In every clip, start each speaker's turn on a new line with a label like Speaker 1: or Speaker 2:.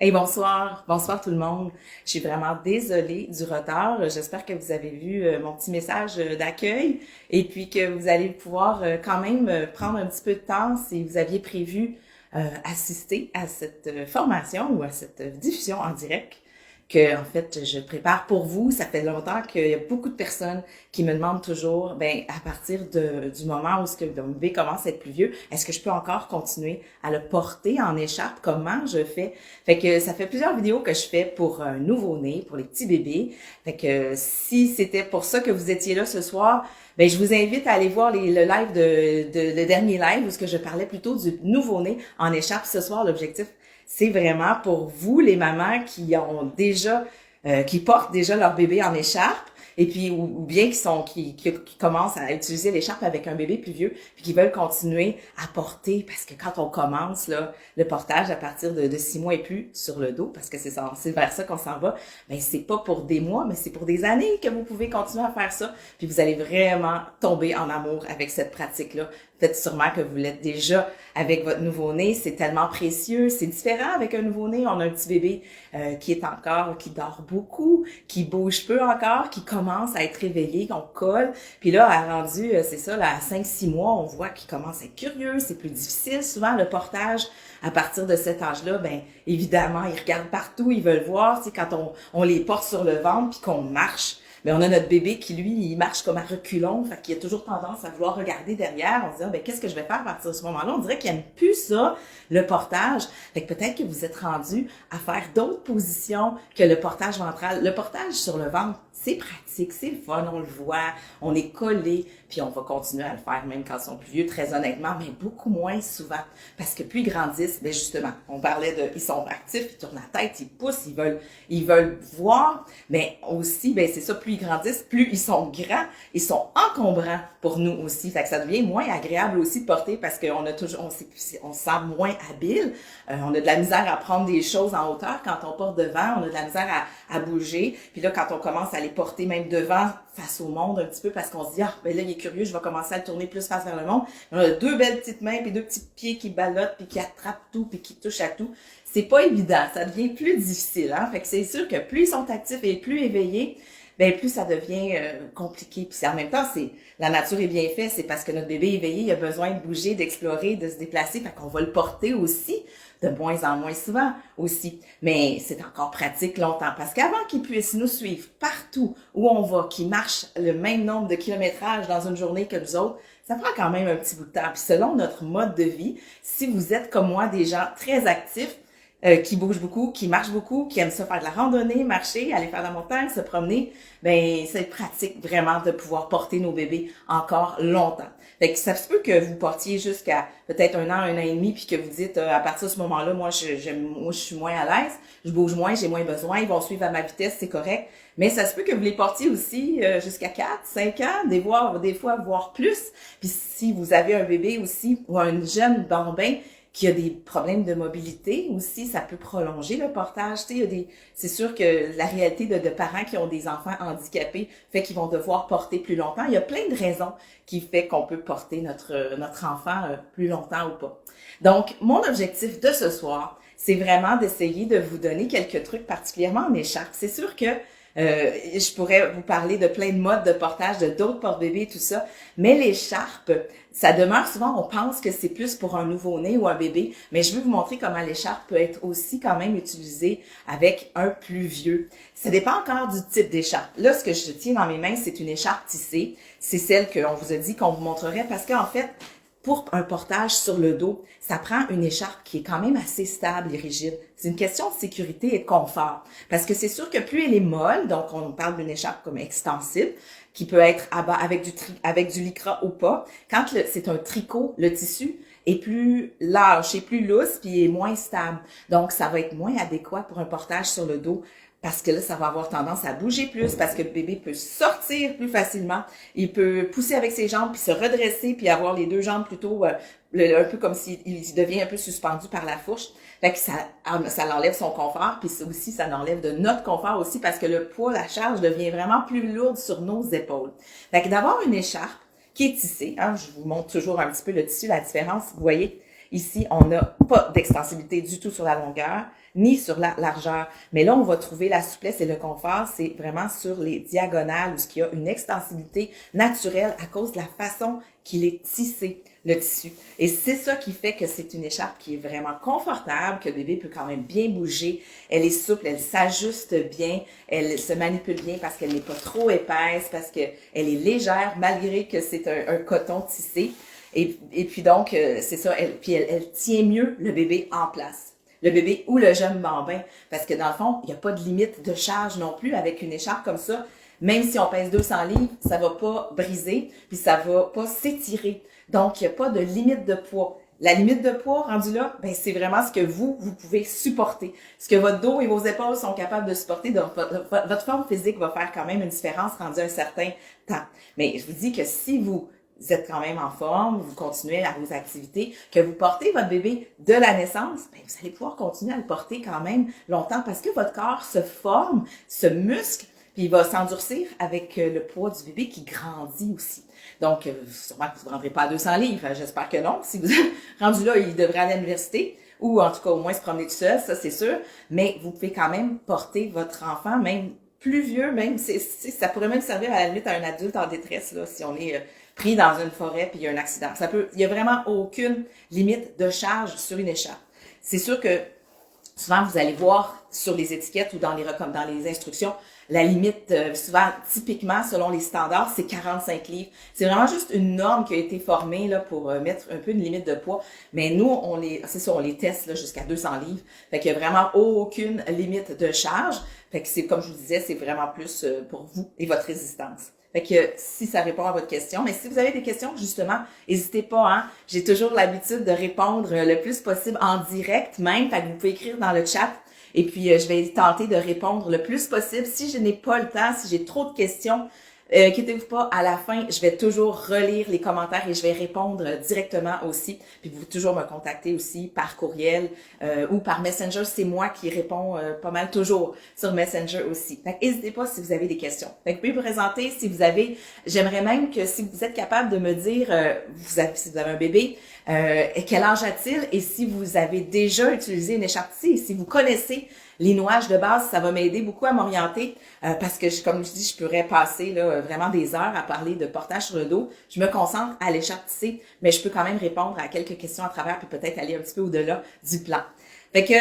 Speaker 1: Hey, bonsoir. Bonsoir tout le monde. Je suis vraiment désolée du retard. J'espère que vous avez vu mon petit message d'accueil et puis que vous allez pouvoir quand même prendre un petit peu de temps si vous aviez prévu assister à cette formation ou à cette diffusion en direct que en fait je prépare pour vous. Ça fait longtemps qu'il y a beaucoup de personnes qui me demandent toujours, ben à partir du moment où ce que le bébé commence à être plus vieux, est-ce que je peux encore continuer à le porter en écharpe? Comment je fais? Fait que ça fait plusieurs vidéos que je fais pour un nouveau-né, pour les petits bébés. Fait que si c'était pour ça que vous étiez là ce soir, ben je vous invite à aller voir le live le dernier live où ce que je parlais plutôt du nouveau-né en écharpe. Ce soir, l'objectif c'est vraiment pour vous, les mamans qui ont déjà, qui portent déjà leur bébé en écharpe, et puis ou bien qui commencent à utiliser l'écharpe avec un bébé plus vieux, puis qui veulent continuer à porter, parce que quand on commence là le portage à partir de 6 mois et plus sur le dos, parce que c'est vers ça qu'on s'en va, ben c'est pas pour des mois, mais c'est pour des années que vous pouvez continuer à faire ça, puis vous allez vraiment tomber en amour avec cette pratique-là. Peut-être sûrement que vous l'êtes déjà avec votre nouveau-né, c'est tellement précieux, c'est différent avec un nouveau-né, on a un petit bébé qui dort beaucoup, qui bouge peu encore, qui commence à être réveillé, qu'on colle, puis là, c'est ça, là, à 5-6 mois, on voit qu'il commence à être curieux, c'est plus difficile, souvent le portage, à partir de cet âge-là, ben évidemment, ils regardent partout, ils veulent voir, tu sais, quand on les porte sur le ventre puis qu'on marche, mais on a notre bébé qui, lui, il marche comme à reculons, fait qu'il a toujours tendance à vouloir regarder derrière. On se dit, ben, qu'est-ce que je vais faire à partir de ce moment-là? On dirait qu'il n'aime plus ça, le portage. Fait que peut-être que vous êtes rendu à faire d'autres positions que le portage ventral. Le portage sur le ventre, c'est pratique, c'est le fun, on le voit, on est collé, puis on va continuer à le faire même quand ils sont plus vieux, très honnêtement, mais beaucoup moins souvent. Parce que plus ils grandissent, ben justement, on parlait ils sont actifs, ils tournent la tête, ils poussent, ils veulent voir, mais aussi, ben c'est ça, plus ils grandissent, plus ils sont grands, ils sont encombrants pour nous aussi. Fait que ça devient moins agréable aussi de porter parce qu'on a toujours, on se sent moins habile. On a de la misère à prendre des choses en hauteur quand on porte devant, on a de la misère à bouger. Puis là, quand on commence à les porter même devant, face au monde un petit peu, parce qu'on se dit, ah, ben là, il est curieux, je vais commencer à le tourner plus face vers le monde. On a deux belles petites mains, puis deux petits pieds qui ballottent, puis qui attrapent tout, puis qui touchent à tout. C'est pas évident, ça devient plus difficile, hein. Fait que c'est sûr que plus ils sont actifs et plus éveillés, ben plus ça devient compliqué. Puis en même temps, c'est la nature est bien faite, c'est parce que notre bébé éveillé, il a besoin de bouger, d'explorer, de se déplacer, fait qu'on va le porter aussi de moins en moins souvent aussi. Mais c'est encore pratique longtemps parce qu'avant qu'il puisse nous suivre partout où on va, qu'il marche le même nombre de kilométrages dans une journée que nous autres, ça prend quand même un petit bout de temps. Puis selon notre mode de vie, si vous êtes comme moi des gens très actifs, qui bougent beaucoup, qui marchent beaucoup, qui aiment ça faire de la randonnée, marcher, aller faire de la montagne, se promener, ben c'est pratique vraiment de pouvoir porter nos bébés encore longtemps. Fait que ça se peut que vous portiez jusqu'à peut-être un an et demi, puis que vous dites à partir de ce moment-là, moi je suis moins à l'aise, je bouge moins, j'ai moins besoin, ils vont suivre à ma vitesse, c'est correct. Mais ça se peut que vous les portiez aussi jusqu'à 4, 5 ans, des fois voire plus. Puis si vous avez un bébé aussi ou un jeune bambin qui a des problèmes de mobilité aussi, ça peut prolonger le portage. Tu sais, c'est sûr que la réalité de parents qui ont des enfants handicapés fait qu'ils vont devoir porter plus longtemps. Il y a plein de raisons qui fait qu'on peut porter notre enfant plus longtemps ou pas. Donc, mon objectif de ce soir, c'est vraiment d'essayer de vous donner quelques trucs particulièrement en écharpe. C'est sûr que je pourrais vous parler de plein de modes de portage, de d'autres porte-bébés, tout ça, mais l'écharpe, ça demeure souvent, on pense que c'est plus pour un nouveau-né ou un bébé, mais je veux vous montrer comment l'écharpe peut être aussi quand même utilisée avec un plus vieux. Ça dépend encore du type d'écharpe. Là, ce que je tiens dans mes mains, c'est une écharpe tissée. C'est celle qu'on vous a dit qu'on vous montrerait parce qu'en fait, pour un portage sur le dos, ça prend une écharpe qui est quand même assez stable et rigide. C'est une question de sécurité et de confort. Parce que c'est sûr que plus elle est molle, donc on parle d'une écharpe comme extensible, qui peut être à bas avec du lycra ou pas. Quand c'est un tricot, le tissu est plus lâche, est plus lousse, puis est moins stable. Donc, ça va être moins adéquat pour un portage sur le dos parce que là, ça va avoir tendance à bouger plus parce que le bébé peut sortir plus facilement. Il peut pousser avec ses jambes puis se redresser puis avoir les deux jambes plutôt un peu comme s'il devient un peu suspendu par la fourche. Fait que ça l'enlève son confort puis aussi ça l'enlève de notre confort aussi parce que le poids, la charge devient vraiment plus lourde sur nos épaules. Fait que d'avoir une écharpe qui est tissée, hein, je vous montre toujours un petit peu le tissu, la différence. Vous voyez, ici, on n'a pas d'extensibilité du tout sur la longueur. ni sur la largeur. Mais là, on va trouver la souplesse et le confort, c'est vraiment sur les diagonales où il y a une extensibilité naturelle à cause de la façon qu'il est tissé, le tissu. Et c'est ça qui fait que c'est une écharpe qui est vraiment confortable, que le bébé peut quand même bien bouger. Elle est souple, elle s'ajuste bien, elle se manipule bien parce qu'elle n'est pas trop épaisse, parce qu'elle est légère malgré que c'est un coton tissé. Et puis donc, c'est ça, elle tient mieux le bébé en place. Le bébé ou le jeune bambin. Parce que dans le fond, il n'y a pas de limite de charge non plus avec une écharpe comme ça. Même si on pèse 200 livres, ça va pas briser, puis ça va pas s'étirer. Donc, il n'y a pas de limite de poids. La limite de poids rendue là, ben c'est vraiment ce que vous pouvez supporter. Ce que votre dos et vos épaules sont capables de supporter. Donc, votre forme physique va faire quand même une différence rendue à un certain temps. Mais je vous dis que si vous êtes quand même en forme, vous continuez à vos activités, que vous portez votre bébé de la naissance, ben vous allez pouvoir continuer à le porter quand même longtemps parce que votre corps se forme, se muscle, puis il va s'endurcir avec le poids du bébé qui grandit aussi. Donc, sûrement que vous ne rendrez pas à 200 livres, j'espère que non. Si vous êtes rendu là, il devrait aller à l'université, ou en tout cas au moins se promener tout seul, ça c'est sûr. Mais vous pouvez quand même porter votre enfant, même plus vieux, même ça pourrait même servir à la limite à un adulte en détresse, là, si on est pris dans une forêt puis il y a un accident. Il y a vraiment aucune limite de charge sur une écharpe. C'est sûr que souvent, vous allez voir sur les étiquettes ou dans les instructions, la limite, souvent, typiquement, selon les standards, c'est 45 livres. C'est vraiment juste une norme qui a été formée là pour mettre un peu une limite de poids. Mais nous, on les teste là jusqu'à 200 livres. Fait qu'il y a vraiment aucune limite de charge. Fait que c'est, comme je vous disais, c'est vraiment plus pour vous et votre résistance. Fait que si ça répond à votre question, mais si vous avez des questions, justement, n'hésitez pas, hein. J'ai toujours l'habitude de répondre le plus possible en direct même. Fait que vous pouvez écrire dans le chat. Et puis, je vais tenter de répondre le plus possible. Si je n'ai pas le temps, si j'ai trop de questions, inquiétez-vous pas, à la fin, je vais toujours relire les commentaires et je vais répondre directement aussi. Puis vous pouvez toujours me contacter aussi par courriel ou par Messenger. C'est moi qui réponds pas mal toujours sur Messenger aussi. Fait que n'hésitez pas si vous avez des questions. Fait que vous pouvez vous présenter si vous avez, j'aimerais même que si vous êtes capable de me dire, si vous avez un bébé, quel âge a-t-il et si vous avez déjà utilisé une écharpe tissée, si vous connaissez les nouages de base, ça va m'aider beaucoup à m'orienter parce que, comme je dis, je pourrais passer là vraiment des heures à parler de portage sur le dos. Je me concentre à l'écharpe tissée, mais je peux quand même répondre à quelques questions à travers puis peut-être aller un petit peu au-delà du plan. Fait que,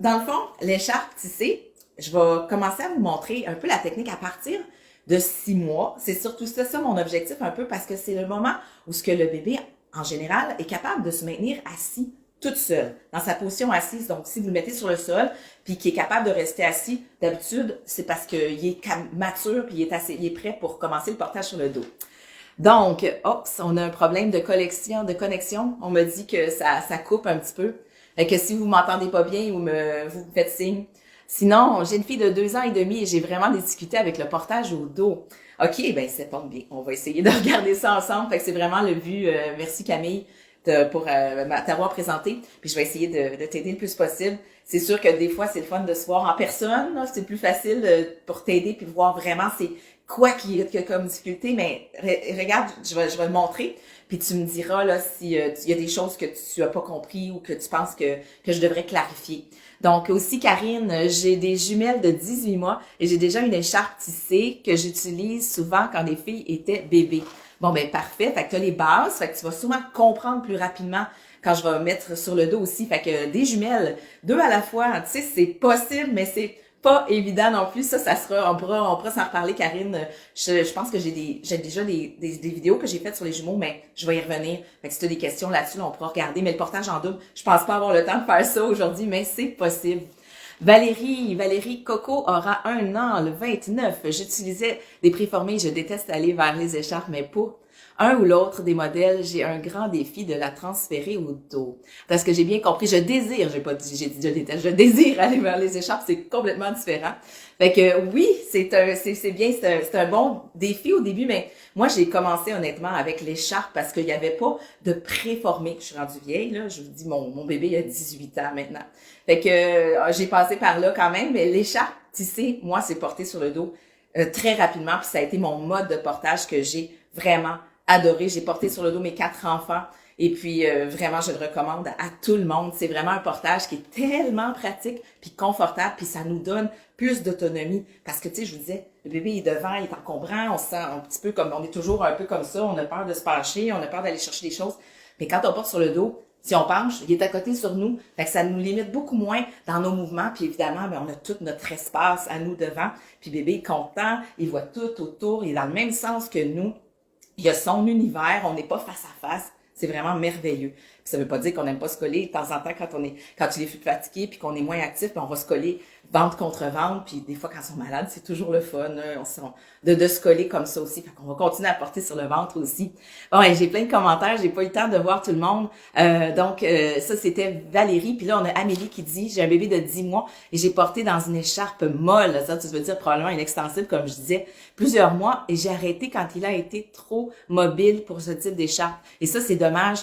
Speaker 1: dans le fond, l'écharpe tissée, je vais commencer à vous montrer un peu la technique à partir de 6 mois. C'est surtout ça mon objectif un peu parce que c'est le moment où ce que le bébé, en général, est capable de se maintenir assis toute seule, dans sa position assise. Donc, si vous le mettez sur le sol, puis qu'il est capable de rester assis, d'habitude, c'est parce qu'il est mature, puis il est prêt pour commencer le portage sur le dos. Donc, on a un problème de connexion. On me dit que ça coupe un petit peu. Fait que si vous m'entendez pas bien ou vous me faites signe. Sinon, j'ai une fille de 2 ans et demi et j'ai vraiment des difficultés avec le portage au dos. OK, ben ça tombe bien. On va essayer de regarder ça ensemble. Fait que c'est vraiment le but. Merci Camille pour t'avoir présenté. Puis je vais essayer de t'aider le plus possible. C'est sûr que des fois, c'est le fun de se voir en personne. Là. C'est plus facile pour t'aider puis voir vraiment c'est quoi qu'il y a comme difficulté. Mais regarde, je vais le montrer. Puis tu me diras là si il y a des choses que tu as pas compris ou que tu penses que je devrais clarifier. Donc aussi Karine, j'ai des jumelles de 18 mois et j'ai déjà une écharpe tissée que j'utilise souvent quand les filles étaient bébés. Bon ben parfait, fait que tu as les bases, fait que tu vas souvent comprendre plus rapidement quand je vais mettre sur le dos aussi. Fait que des jumelles, 2 à la fois, tu sais, c'est possible, mais c'est pas évident non plus. Ça sera, on pourra s'en reparler, Karine. Je pense que j'ai déjà des vidéos que j'ai faites sur les jumeaux, mais je vais y revenir. Fait que si tu as des questions là-dessus, là, on pourra regarder. Mais le portage en double, je pense pas avoir le temps de faire ça aujourd'hui, mais c'est possible. Valérie Coco aura 1 an le 29. J'utilisais des préformés. Je déteste aller vers les écharpes, mais pour un ou l'autre des modèles, j'ai un grand défi de la transférer au dos. Parce que j'ai bien compris, j'ai dit je déteste, je désire aller vers les écharpes, c'est complètement différent. Fait que oui, c'est bien, c'est un bon défi au début, mais moi j'ai commencé honnêtement avec l'écharpe parce qu'il n'y avait pas de préformé. Je suis rendue vieille, là, je vous dis, mon bébé il a 18 ans maintenant. Fait que j'ai passé par là quand même, mais l'écharpe tissée, moi c'est porté sur le dos très rapidement, puis ça a été mon mode de portage que j'ai vraiment adoré. J'ai porté sur le dos mes 4 enfants Et puis, vraiment, je le recommande à tout le monde. C'est vraiment un portage qui est tellement pratique puis confortable, puis ça nous donne plus d'autonomie. Parce que, tu sais, je vous disais, le bébé est devant, il est encombrant, on se sent un petit peu comme, on est toujours un peu comme ça, on a peur de se pencher, on a peur d'aller chercher des choses. Mais quand on porte sur le dos, si on penche, il est à côté sur nous, fait que ça nous limite beaucoup moins dans nos mouvements. Puis évidemment, ben, on a tout notre espace à nous devant. Puis bébé est content, il voit tout autour, il est dans le même sens que nous. Il a son univers, on n'est pas face à face. C'est vraiment merveilleux. Puis ça veut pas dire qu'on n'aime pas se coller. De temps en temps, quand il est plus fatigué puis qu'on est moins actif, puis on va se coller ventre contre ventre. Puis des fois, quand ils sont malades, c'est toujours le fun, de se coller comme ça aussi. Fait qu'on va continuer à porter sur le ventre aussi. Bon, et j'ai plein de commentaires. J'ai pas eu le temps de voir tout le monde. Donc, ça, c'était Valérie. Puis là, on a Amélie qui dit, j'ai un bébé de 10 mois et j'ai porté dans une écharpe molle. Ça, tu veux dire probablement une extensible, comme je disais, plusieurs mois. Et j'ai arrêté quand il a été trop mobile pour ce type d'écharpe. Et ça, c'est dommage.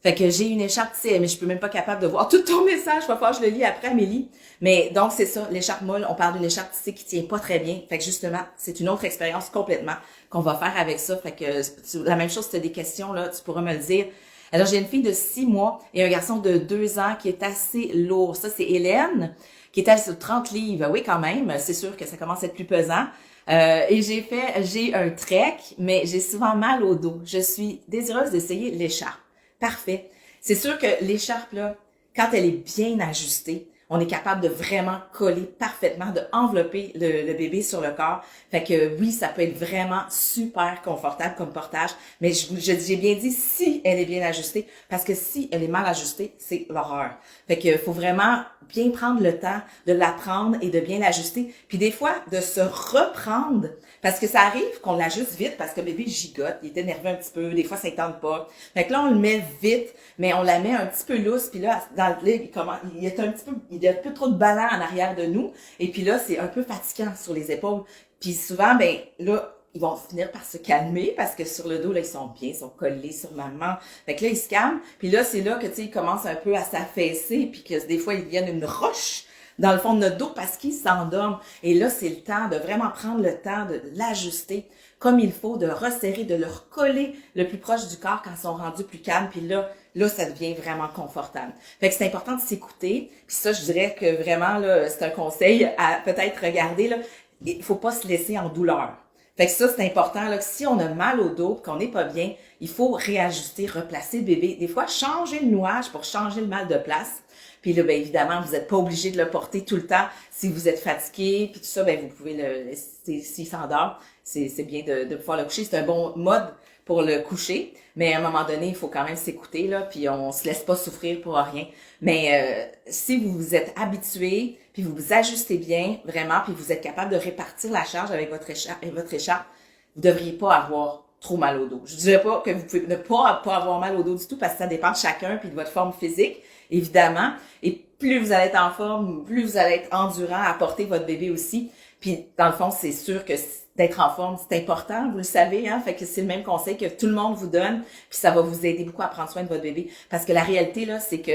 Speaker 1: Fait que j'ai une écharpe, tu sais, mais je peux même pas capable de voir tout ton message. Il va falloir que je le lis après, Amélie. Mais donc, c'est ça, l'écharpe molle. On parle d'une écharpe, tu sais, qui tient pas très bien. Fait que justement, c'est une autre expérience complètement qu'on va faire avec ça. Fait que la même chose, si tu as des questions, là, tu pourras me le dire. Alors, j'ai une fille de 6 mois et un garçon de 2 ans qui est assez lourd. Ça, c'est Hélène, qui est à 30 livres. Oui, quand même. C'est sûr que ça commence à être plus pesant. Et j'ai un trek, mais j'ai souvent mal au dos. Je suis désireuse d'essayer l'écharpe. Parfait. C'est sûr que l'écharpe, là, quand elle est bien ajustée, on est capable de vraiment coller parfaitement, de envelopper le bébé sur le corps. Fait que oui, ça peut être vraiment super confortable comme portage. Mais j'ai bien dit si elle est bien ajustée, parce que si elle est mal ajustée, c'est l'horreur. Fait que faut vraiment bien prendre le temps de l'apprendre et de bien l'ajuster. Puis des fois, de se reprendre, parce que ça arrive qu'on l'ajuste vite parce que le bébé gigote, il est énervé un petit peu, des fois ça ne tente pas. Fait que là, on le met vite, mais on la met un petit peu lousse, puis là, dans le lit, il y a un peu trop de ballon en arrière de nous, et puis là, c'est un peu fatigant sur les épaules. Puis souvent, ben là, ils vont finir par se calmer parce que sur le dos, là, ils sont bien, ils sont collés sur maman. Fait que là, ils se calment. Puis là, c'est là que, tu sais, ils commencent un peu à s'affaisser, puis que des fois, ils deviennent une roche dans le fond de notre dos parce qu'ils s'endorment. Et là, c'est le temps de vraiment prendre le temps de l'ajuster comme il faut, de resserrer, de le recoller le plus proche du corps quand ils sont rendus plus calmes. Puis là, ça devient vraiment confortable. Fait que c'est important de s'écouter. Puis ça, je dirais que vraiment, là, c'est un conseil à peut-être regarder, là. Il faut pas se laisser en douleur. Fait que ça, c'est important, là, que si on a mal au dos, qu'on n'est pas bien, il faut réajuster, replacer le bébé. Des fois, changer le nouage pour changer le mal de place. Puis là, bien évidemment, vous n'êtes pas obligé de le porter tout le temps. Si vous êtes fatigué, puis tout ça, ben vous pouvez le laisser, s'il s'endort, c'est bien de pouvoir le coucher. C'est un bon mode pour le coucher, mais à un moment donné, il faut quand même s'écouter, là, puis on se laisse pas souffrir pour rien. Mais si vous vous êtes habitué, puis vous vous ajustez bien, vraiment, puis vous êtes capable de répartir la charge avec votre écharpe, vous devriez pas avoir trop mal au dos. Je dirais pas que vous pouvez ne pas avoir mal au dos du tout, parce que ça dépend de chacun, puis de votre forme physique, évidemment. Et plus vous allez être en forme, plus vous allez être endurant à porter votre bébé aussi. Puis, dans le fond, c'est sûr que d'être en forme, c'est important, vous le savez, hein. Fait que c'est le même conseil que tout le monde vous donne. Puis ça va vous aider beaucoup à prendre soin de votre bébé. Parce que la réalité, là, c'est que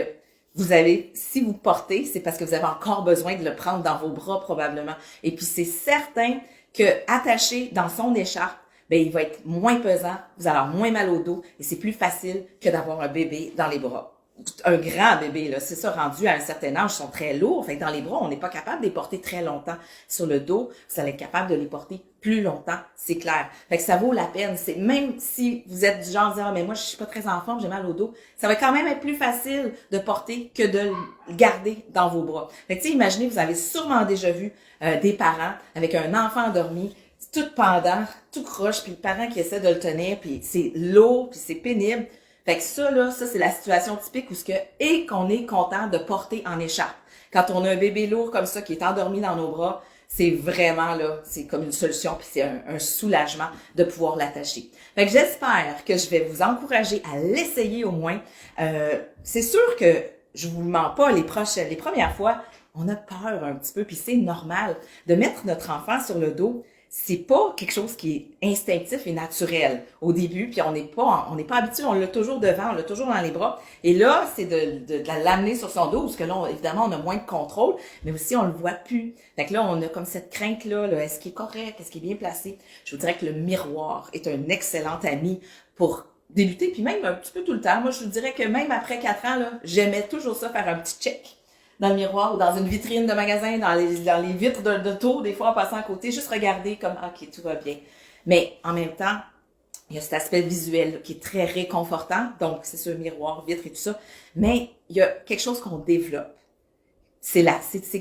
Speaker 1: si vous portez, c'est parce que vous avez encore besoin de le prendre dans vos bras, probablement. Et puis, c'est certain que attaché dans son écharpe, ben, il va être moins pesant, vous allez avoir moins mal au dos, et c'est plus facile que d'avoir un bébé dans les bras. Un grand bébé, là, c'est ça, rendu à un certain âge, ils sont très lourds. Fait que dans les bras, on n'est pas capable de les porter très longtemps. Sur le dos, vous allez être capable de les porter plus longtemps, c'est clair. Fait que ça vaut la peine. C'est même si vous êtes du genre à dire, ah, mais moi, je suis pas très en forme, j'ai mal au dos, ça va quand même être plus facile de porter que de le garder dans vos bras. Fait que, tu sais, imaginez, vous avez sûrement déjà vu des parents avec un enfant endormi, tout pendant, tout croche, puis le parent qui essaie de le tenir, puis c'est lourd, puis c'est pénible. Fait que ça, là, ça, c'est la situation typique où qu'on est content de porter en écharpe. Quand on a un bébé lourd comme ça qui est endormi dans nos bras, c'est vraiment, là, c'est comme une solution, puis c'est un soulagement de pouvoir l'attacher. Fait que j'espère que je vais vous encourager à l'essayer au moins. C'est sûr que je vous mens pas, les premières fois, on a peur un petit peu, puis c'est normal de mettre notre enfant sur le dos. C'est pas quelque chose qui est instinctif et naturel au début, puis on n'est pas habitué, on l'a toujours devant, on l'a toujours dans les bras. Et là, c'est de l'amener sur son dos, parce que là, évidemment, on a moins de contrôle, mais aussi on le voit plus. Fait que là, on a comme cette crainte-là, là, est-ce qu'il est correct, est-ce qu'il est bien placé? Je vous dirais que le miroir est un excellent ami pour débuté, puis même un petit peu tout le temps. Moi, je vous dirais que même après 4 ans, là, j'aimais toujours ça, faire un petit check dans le miroir ou dans une vitrine de magasin, dans les vitres de tour, des fois en passant à côté, juste regarder comme, OK, tout va bien. Mais en même temps, il y a cet aspect visuel là, qui est très réconfortant, donc c'est ce miroir, vitre et tout ça, mais il y a quelque chose qu'on développe. C'est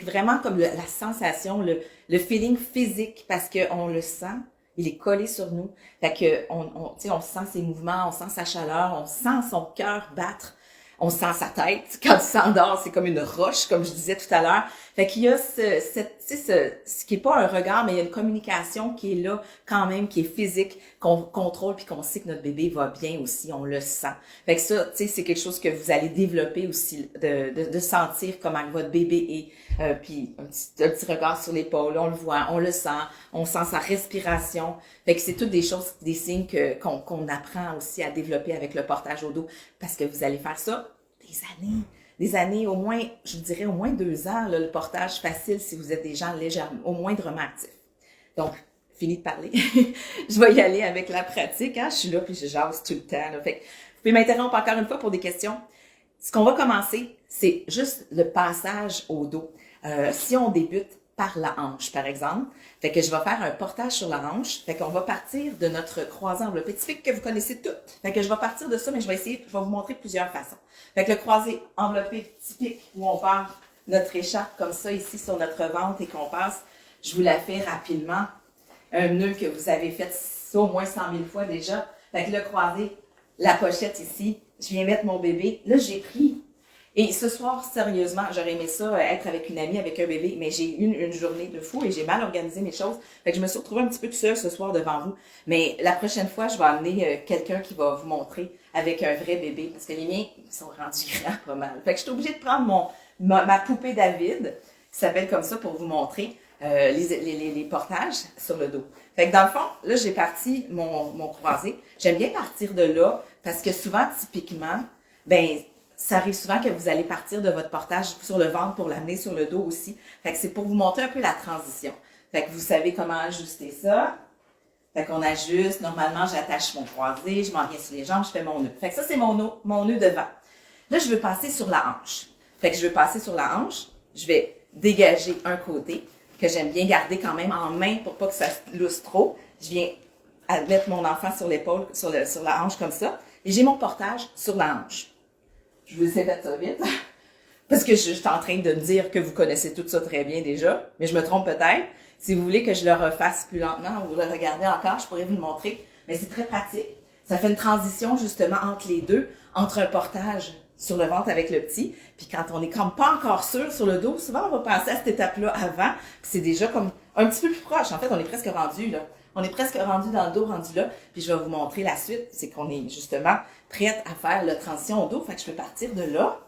Speaker 1: vraiment comme la sensation, le feeling physique, parce qu'on le sent, il est collé sur nous. Fait que tu sais, on sent ses mouvements, on sent sa chaleur, on sent son cœur battre, on sent sa tête. Quand il s'endort, c'est comme une roche, comme je disais tout à l'heure. Fait qu'il y a ce qui est pas un regard, mais il y a une communication qui est là quand même, qui est physique, qu'on contrôle puis qu'on sait que notre bébé va bien aussi, on le sent. Fait que ça, tu sais, c'est quelque chose que vous allez développer aussi, de sentir comment votre bébé est, puis un petit regard sur l'épaule, on le voit, on le sent, on sent sa respiration. Fait que c'est toutes des choses, des signes qu'on apprend aussi à développer avec le portage au dos, parce que vous allez faire ça des années, au moins, je vous dirais au moins 2 ans, là, le portage facile si vous êtes des gens légèrement, au moindrement actifs. Donc, fini de parler. Je vais y aller avec la pratique. Hein? Je suis là puis je jase tout le temps. Là. Fait que, vous pouvez m'interrompre encore une fois pour des questions. Ce qu'on va commencer, c'est juste le passage au dos. Si on débute par la hanche, par exemple, fait que je vais faire un portage sur la hanche. Fait qu'on va partir de notre croisé enveloppé typique que vous connaissez toutes. Fait que je vais partir de ça, mais je vais vous montrer plusieurs façons. Fait que le croisé enveloppé typique où on part notre écharpe comme ça ici sur notre ventre et qu'on passe, je vous la fais rapidement. Un nœud que vous avez fait ça au moins 100 000 fois déjà. Fait que le croisé, la pochette ici, je viens mettre mon bébé. Là, j'ai pris. Et ce soir, sérieusement, j'aurais aimé ça, être avec une amie, avec un bébé, mais j'ai eu une journée de fou et j'ai mal organisé mes choses. Fait que je me suis retrouvée un petit peu toute seule ce soir devant vous. Mais la prochaine fois, je vais amener quelqu'un qui va vous montrer avec un vrai bébé, parce que les miens, ils sont rendus grands pas mal. Fait que je suis obligée de prendre ma poupée David, qui s'appelle comme ça, pour vous montrer les portages sur le dos. Fait que dans le fond, là, j'ai parti mon croisé. J'aime bien partir de là, parce que souvent, typiquement, ça arrive souvent que vous allez partir de votre portage sur le ventre pour l'amener sur le dos aussi. Fait que c'est pour vous montrer un peu la transition. Fait que vous savez comment ajuster ça. Fait qu'on ajuste. Normalement, j'attache mon croisé, je m'en viens sur les jambes, je fais mon nœud. Fait que ça, c'est mon nœud devant. Là, je veux passer sur la hanche. Fait que je veux passer sur la hanche. Je vais dégager un côté que j'aime bien garder quand même en main pour pas que ça se lousse trop. Je viens mettre mon enfant sur l'épaule, sur la hanche comme ça. Et j'ai mon portage sur la hanche. Je vous essaie de faire ça vite, parce que je suis en train de me dire que vous connaissez tout ça très bien déjà, mais je me trompe peut-être. Si vous voulez que je le refasse plus lentement ou le regarder encore, je pourrais vous le montrer, mais c'est très pratique. Ça fait une transition justement entre les deux, entre un portage sur le ventre avec le petit, puis quand on est comme pas encore sûr sur le dos, souvent on va passer à cette étape-là avant, puis c'est déjà comme un petit peu plus proche. En fait, on est presque rendu là. On est presque rendu dans le dos, rendu là. Puis je vais vous montrer la suite. C'est qu'on est justement prête à faire la transition au dos. Fait que je peux partir de là.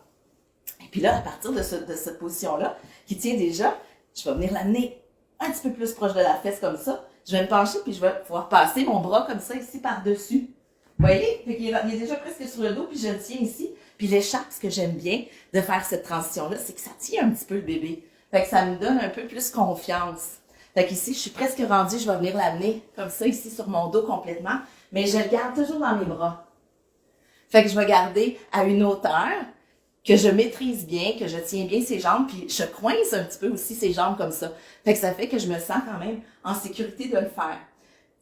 Speaker 1: Et puis là, à partir de cette position-là, qui tient déjà, je vais venir l'amener un petit peu plus proche de la fesse comme ça. Je vais me pencher puis je vais pouvoir passer mon bras comme ça ici par-dessus. Vous voyez? Fait qu'il est déjà presque sur le dos puis je le tiens ici. Puis l'écharpe, ce que j'aime bien de faire cette transition-là, c'est que ça tient un petit peu le bébé. Fait que ça me donne un peu plus confiance. Fait qu'ici, je suis presque rendue, je vais venir l'amener comme ça, ici, sur mon dos complètement, mais je le garde toujours dans mes bras. Fait que je vais garder à une hauteur que je maîtrise bien, que je tiens bien ses jambes, puis je coince un petit peu aussi ses jambes comme ça. Fait que ça fait que je me sens quand même en sécurité de le faire.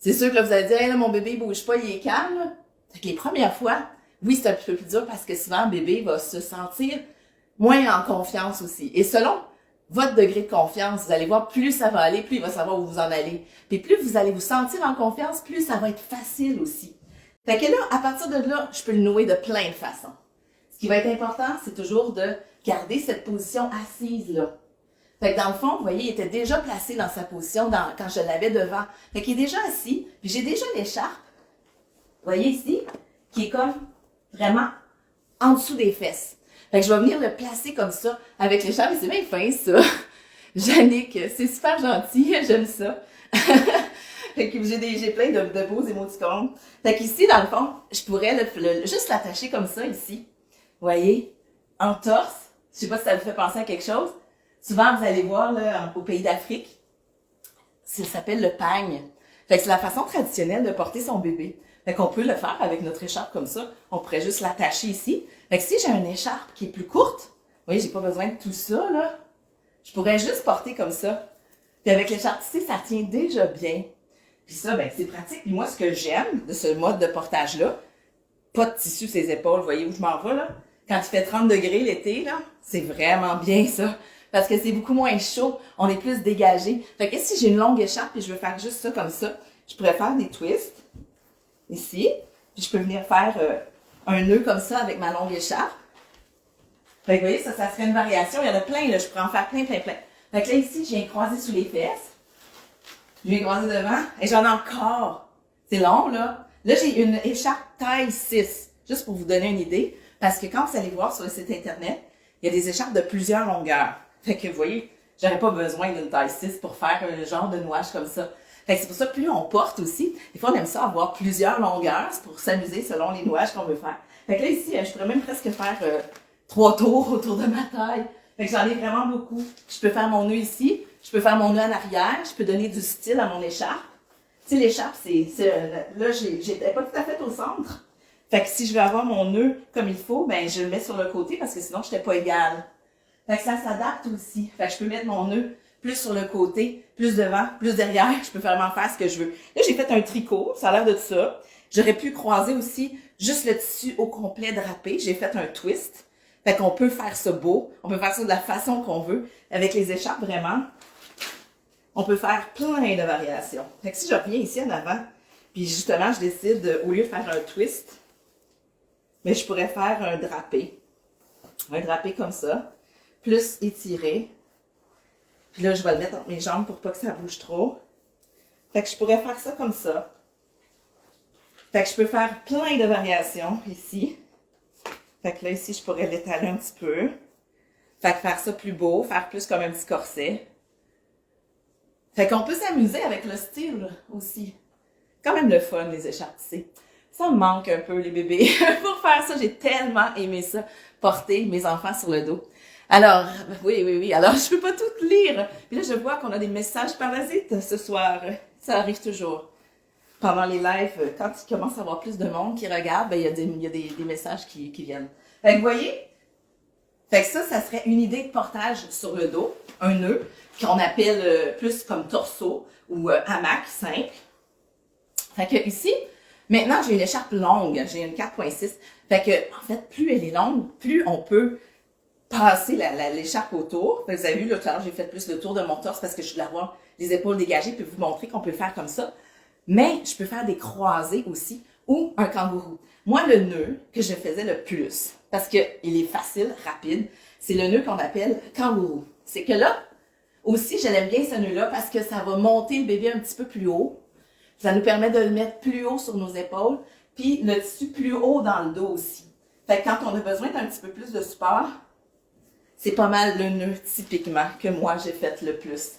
Speaker 1: C'est sûr que là, vous allez dire, hey, là, mon bébé, il bouge pas, il est calme. Fait que les premières fois, oui, c'est un petit peu plus dur parce que souvent, le bébé va se sentir moins en confiance aussi. Et selon votre degré de confiance, vous allez voir, plus ça va aller, plus il va savoir où vous en allez. Puis plus vous allez vous sentir en confiance, plus ça va être facile aussi. Fait que là, à partir de là, je peux le nouer de plein de façons. Ce qui va être important, c'est toujours de garder cette position assise là. Fait que dans le fond, vous voyez, il était déjà placé dans sa position quand je l'avais devant. Fait qu'il est déjà assis, puis j'ai déjà l'écharpe, vous voyez ici, qui est comme vraiment en dessous des fesses. Fait que je vais venir le placer comme ça, avec l'écharpe, et c'est bien fin, ça. Yannick, c'est super gentil, j'aime ça. Fait que j'ai plein de beaux émoticônes. Fait qu'ici, dans le fond, je pourrais juste l'attacher comme ça, ici. Vous voyez? En torse. Je sais pas si ça vous fait penser à quelque chose. Souvent, vous allez voir, là, au pays d'Afrique, ça s'appelle le pagne. Fait que c'est la façon traditionnelle de porter son bébé. Fait Fait qu'on peut le faire avec notre écharpe comme ça. On pourrait juste l'attacher ici. Fait que si j'ai une écharpe qui est plus courte, vous voyez, j'ai pas besoin de tout ça, là. Je pourrais juste porter comme ça. Puis avec l'écharpe ici, ça tient déjà bien. Puis ça, ben, c'est pratique. Puis moi, ce que j'aime de ce mode de portage-là, pas de tissu sur ses épaules, vous voyez où je m'en vais, là? Quand il fait 30 degrés l'été, là, c'est vraiment bien, ça. Parce que c'est beaucoup moins chaud, on est plus dégagé. Fait que si j'ai une longue écharpe et je veux faire juste ça comme ça, je pourrais faire des twists, ici. Puis je peux venir faire un nœud comme ça avec ma longue écharpe. Fait que vous voyez, ça serait une variation. Il y en a plein, là. Je pourrais en faire plein. Fait que là, ici, je viens croiser sous les fesses. Je viens croiser devant. Et j'en ai encore. C'est long, là. Là, j'ai une écharpe taille 6. Juste pour vous donner une idée. Parce que quand vous allez voir sur le site Internet, il y a des écharpes de plusieurs longueurs. Fait que vous voyez, j'aurais pas besoin d'une taille 6 pour faire un genre de nouage comme ça. Fait que c'est pour ça que plus on porte aussi, des fois on aime ça avoir plusieurs longueurs, c'est pour s'amuser selon les nouages qu'on veut faire. Fait que là ici, je pourrais même presque faire 3 tours autour de ma taille. Fait que j'en ai vraiment beaucoup. Je peux faire mon nœud ici, je peux faire mon nœud en arrière, je peux donner du style à mon écharpe. Tu sais, l'écharpe, là, j'étais pas tout à fait au centre. Fait que si je veux avoir mon nœud comme il faut, ben je le mets sur le côté parce que sinon, je n'étais pas égale. Fait que ça s'adapte aussi. Fait que je peux mettre mon nœud plus sur le côté, plus devant, plus derrière. Je peux vraiment faire ce que je veux. Là, j'ai fait un tricot. Ça a l'air de ça. J'aurais pu croiser aussi juste le tissu au complet drapé. J'ai fait un twist. Fait qu'on peut faire ça beau. On peut faire ça de la façon qu'on veut. Avec les écharpes, vraiment, on peut faire plein de variations. Fait que si je reviens ici en avant, puis justement, je décide, au lieu de faire un twist, mais je pourrais faire un drapé. Un drapé comme ça. Plus étiré. Puis là, je vais le mettre entre mes jambes pour pas que ça bouge trop. Fait que je pourrais faire ça comme ça. Fait que je peux faire plein de variations ici. Fait que là, ici, je pourrais l'étaler un petit peu. Fait que faire ça plus beau, faire plus comme un petit corset. Fait qu'on peut s'amuser avec le style aussi. Quand même le fun, les écharpes tissées. Ça me manque un peu, les bébés. Pour faire ça, j'ai tellement aimé ça, porter mes enfants sur le dos. Alors, oui. Alors, je peux pas tout lire. Puis là, je vois qu'on a des messages parasites ce soir. Ça arrive toujours. Pendant les lives, quand il commence à avoir plus de monde qui regarde, ben, il y a des messages qui viennent. Fait que vous voyez? Fait que ça serait une idée de portage sur le dos. Un nœud, qu'on appelle plus comme torseau ou hamac simple. Fait que ici, maintenant, j'ai une écharpe longue. J'ai une 4.6. Fait que, en fait, plus elle est longue, plus on peut passer l'écharpe autour. Vous avez vu, là, tout à l'heure, j'ai fait plus le tour de mon torse parce que je voulais avoir les épaules dégagées puis vous montrer qu'on peut le faire comme ça. Mais je peux faire des croisés aussi ou un kangourou. Moi, le nœud que je faisais le plus, parce qu'il est facile, rapide, c'est le nœud qu'on appelle kangourou. C'est que là, aussi, j'aime bien ce nœud-là parce que ça va monter le bébé un petit peu plus haut. Ça nous permet de le mettre plus haut sur nos épaules, puis le tissu plus haut dans le dos aussi. Fait que quand on a besoin d'un petit peu plus de support, c'est pas mal le nœud, typiquement, que moi, j'ai fait le plus.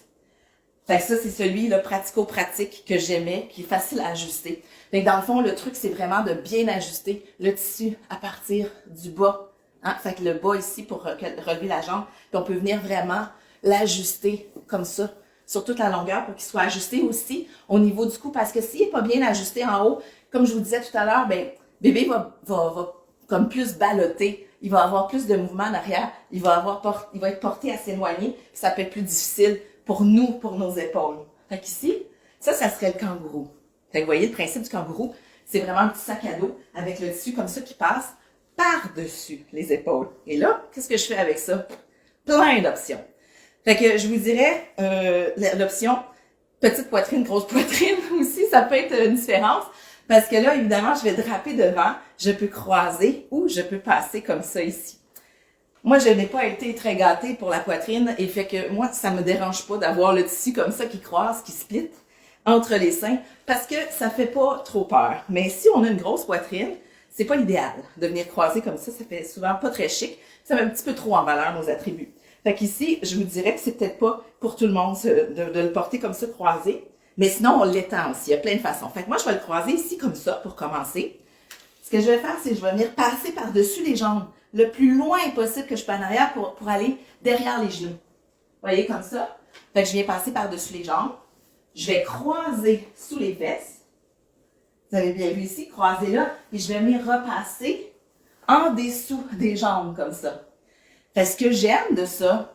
Speaker 1: Fait que ça, c'est celui, là, pratico-pratique que j'aimais, qui est facile à ajuster. Fait que dans le fond, le truc, c'est vraiment de bien ajuster le tissu à partir du bas. Hein? Fait que le bas ici, pour relever la jambe, puis on peut venir vraiment l'ajuster comme ça, sur toute la longueur, pour qu'il soit ajusté aussi au niveau du cou. Parce que s'il n'est pas bien ajusté en haut, comme je vous disais tout à l'heure, ben, bébé va comme plus balloter. Il va avoir plus de mouvement en arrière. Il va être porté à s'éloigner. Puis ça peut être plus difficile pour nous, pour nos épaules. Fait qu'ici, ça serait le kangourou. Fait que vous voyez, le principe du kangourou, c'est vraiment un petit sac à dos avec le tissu comme ça qui passe par-dessus les épaules. Et là, qu'est-ce que je fais avec ça? Plein d'options. Fait que je vous dirais, l'option petite poitrine, grosse poitrine aussi, ça peut être une différence. Parce que là, évidemment, je vais draper devant, je peux croiser ou je peux passer comme ça ici. Moi, je n'ai pas été très gâtée pour la poitrine et fait que moi, ça me dérange pas d'avoir le tissu comme ça qui croise, qui split entre les seins parce que ça fait pas trop peur. Mais si on a une grosse poitrine, c'est pas l'idéal de venir croiser comme ça fait souvent pas très chic. Ça met un petit peu trop en valeur nos attributs. Fait qu'ici, je vous dirais que c'est peut-être pas pour tout le monde de le porter comme ça croisé. Mais sinon, on l'étend aussi. Il y a plein de façons. Fait que moi, je vais le croiser ici comme ça pour commencer. Ce que je vais faire, c'est que je vais venir passer par-dessus les jambes le plus loin possible que je peux en arrière pour aller derrière les genoux. Vous voyez, comme ça. Fait que je viens passer par-dessus les jambes. Je vais croiser sous les fesses. Vous avez bien vu ici, croisez là, et je vais venir repasser en dessous des jambes comme ça. Fait que ce que j'aime de ça,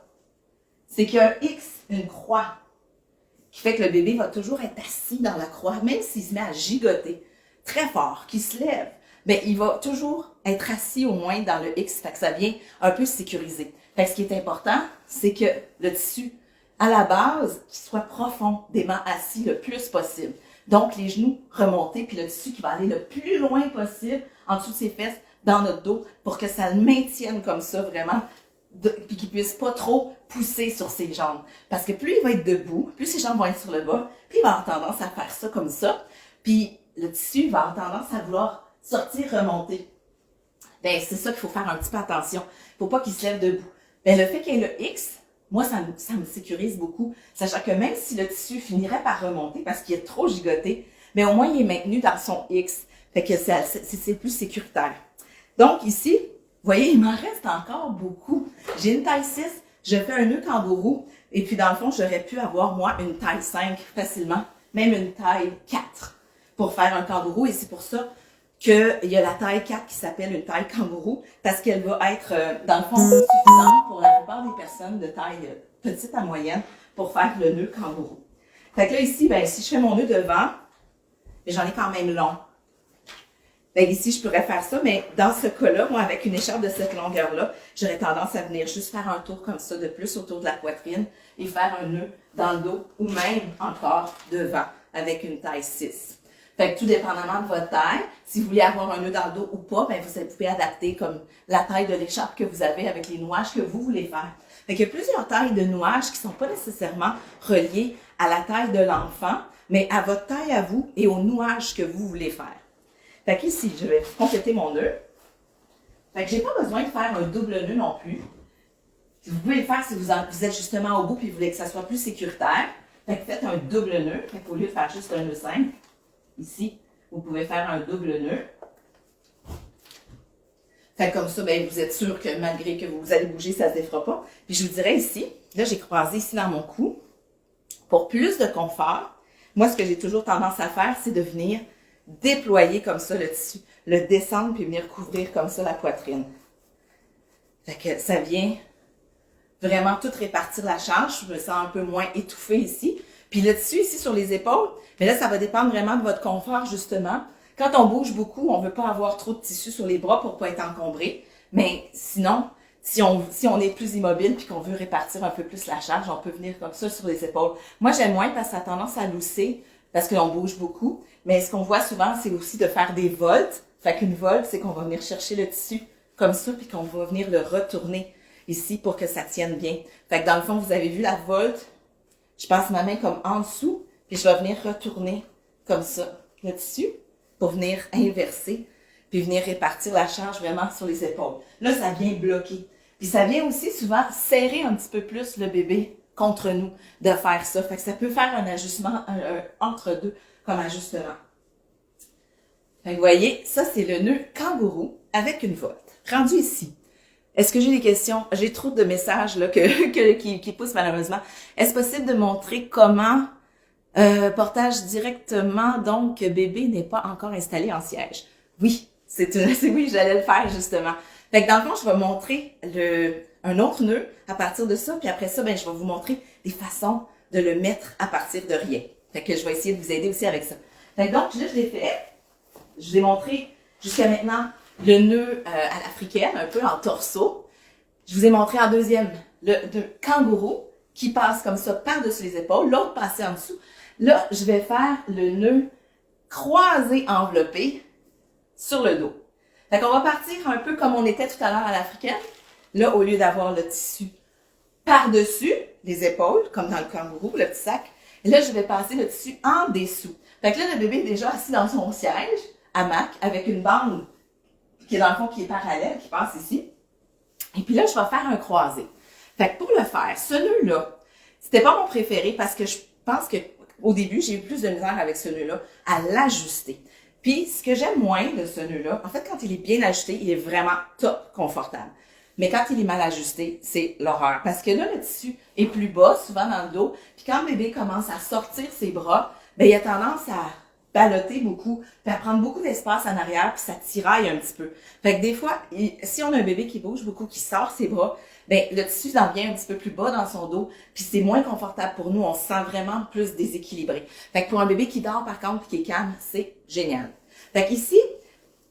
Speaker 1: c'est qu'il y a un X, une croix, qui fait que le bébé va toujours être assis dans la croix, même s'il se met à gigoter très fort, qu'il se lève, ben il va toujours être assis au moins dans le X, fait que ça vient un peu sécuriser. Fait que ce qui est important, c'est que le tissu, à la base, qu'il soit profondément assis le plus possible. Donc, les genoux remontés, puis le tissu qui va aller le plus loin possible en dessous de ses fesses, dans notre dos, pour que ça le maintienne comme ça, vraiment, puis qu'il puisse pas trop pousser sur ses jambes. Parce que plus il va être debout, plus ses jambes vont être sur le bas, puis il va avoir tendance à faire ça comme ça, puis le tissu va avoir tendance à vouloir sortir, remonter. Ben, c'est ça qu'il faut faire un petit peu attention. Faut pas qu'il se lève debout. Ben, le fait qu'il y ait le X, moi, ça me sécurise beaucoup, sachant que même si le tissu finirait par remonter parce qu'il est trop gigoté, mais au moins il est maintenu dans son X. Fait que c'est plus sécuritaire. Donc ici, vous voyez, il m'en reste encore beaucoup. J'ai une taille 6, je fais un nœud kangourou, et puis dans le fond, j'aurais pu avoir, moi, une taille 5 facilement, même une taille 4 pour faire un kangourou, et c'est pour ça qu'il y a la taille 4 qui s'appelle une taille kangourou, parce qu'elle va être, dans le fond, suffisante pour la plupart des personnes de taille petite à moyenne pour faire le nœud kangourou. Fait que là, ici, ben, si je fais mon nœud devant, j'en ai quand même long. Ben, ici, je pourrais faire ça, mais dans ce cas-là, moi, avec une écharpe de cette longueur-là, j'aurais tendance à venir juste faire un tour comme ça, de plus autour de la poitrine, et faire un nœud dans le dos, ou même encore devant, avec une taille 6. Fait que tout dépendamment de votre taille, si vous voulez avoir un nœud dans le dos ou pas, ben vous pouvez adapter comme la taille de l'écharpe que vous avez avec les nouages que vous voulez faire. Fait qu'il y a plusieurs tailles de nouages qui sont pas nécessairement reliées à la taille de l'enfant, mais à votre taille à vous et au nouage que vous voulez faire. Fait qu'ici, je vais compléter mon nœud. Fait que j'ai pas besoin de faire un double nœud non plus. Vous pouvez le faire si vous êtes justement au bout et vous voulez que ça soit plus sécuritaire. Fait que faites un double nœud. Fait qu'au lieu de faire juste un nœud simple, ici, vous pouvez faire un double nœud. Fait que comme ça, ben, vous êtes sûr que malgré que vous allez bouger, ça ne se défera pas. Puis je vous dirais ici, là j'ai croisé ici dans mon cou. Pour plus de confort, moi ce que j'ai toujours tendance à faire, c'est de venir déployer comme ça le tissu, le descendre puis venir couvrir comme ça la poitrine. Fait que ça vient vraiment tout répartir la charge. Je me sens un peu moins étouffée ici. Puis le tissu ici sur les épaules, mais là, ça va dépendre vraiment de votre confort, justement. Quand on bouge beaucoup, on veut pas avoir trop de tissu sur les bras pour pas être encombré. Mais sinon, si on est plus immobile puis qu'on veut répartir un peu plus la charge, on peut venir comme ça sur les épaules. Moi, j'aime moins parce que ça a tendance à lousser parce qu'on bouge beaucoup. Mais ce qu'on voit souvent, c'est aussi de faire des voltes. Fait qu'une volte, c'est qu'on va venir chercher le tissu comme ça puis qu'on va venir le retourner ici pour que ça tienne bien. Fait que dans le fond, vous avez vu la volte. Je passe ma main comme en dessous, puis je vais venir retourner comme ça le tissu pour venir inverser, puis venir répartir la charge vraiment sur les épaules. Là, ça vient bloquer. Puis ça vient aussi souvent serrer un petit peu plus le bébé contre nous de faire ça. Fait que ça peut faire un ajustement un entre deux comme ajustement. Fait que vous voyez, ça c'est le nœud kangourou avec une volte. Rendu ici. Est-ce que j'ai des questions? J'ai trop de messages là qui poussent malheureusement. Est-ce possible de montrer comment portage directement, donc bébé n'est pas encore installé en siège? Oui, oui, j'allais le faire justement. Fait que dans le fond, je vais montrer un autre nœud à partir de ça, puis après ça, ben je vais vous montrer des façons de le mettre à partir de rien. Fait que je vais essayer de vous aider aussi avec ça. Fait que donc là, je l'ai fait. Je vous ai montré jusqu'à maintenant le nœud à l'africaine, un peu en torseau. Je vous ai montré en deuxième le kangourou qui passe comme ça par-dessus les épaules, l'autre passé en dessous. Là, je vais faire le nœud croisé enveloppé sur le dos. Fait qu'on va partir un peu comme on était tout à l'heure à l'africaine. Là, au lieu d'avoir le tissu par-dessus les épaules, comme dans le kangourou, le petit sac, là, je vais passer le tissu en dessous. Fait que là, le bébé est déjà assis dans son siège, hamac, avec une bande qui est dans le fond, qui est parallèle, qui passe ici. Et puis là, je vais faire un croisé. Fait que pour le faire, ce nœud-là, c'était pas mon préféré parce que je pense que au début, j'ai eu plus de misère avec ce nœud-là à l'ajuster. Puis, ce que j'aime moins de ce nœud-là, en fait, quand il est bien ajusté, il est vraiment top confortable. Mais quand il est mal ajusté, c'est l'horreur. Parce que là, le tissu est plus bas, souvent dans le dos. Puis quand le bébé commence à sortir ses bras, ben il a tendance à ballotter beaucoup, puis elle prend beaucoup d'espace en arrière, puis ça tiraille un petit peu. Fait que des fois, si on a un bébé qui bouge beaucoup, qui sort ses bras, ben le tissu en vient un petit peu plus bas dans son dos, puis c'est moins confortable pour nous, on se sent vraiment plus déséquilibré. Fait que pour un bébé qui dort par contre, puis qui est calme, c'est génial. Fait qu'ici,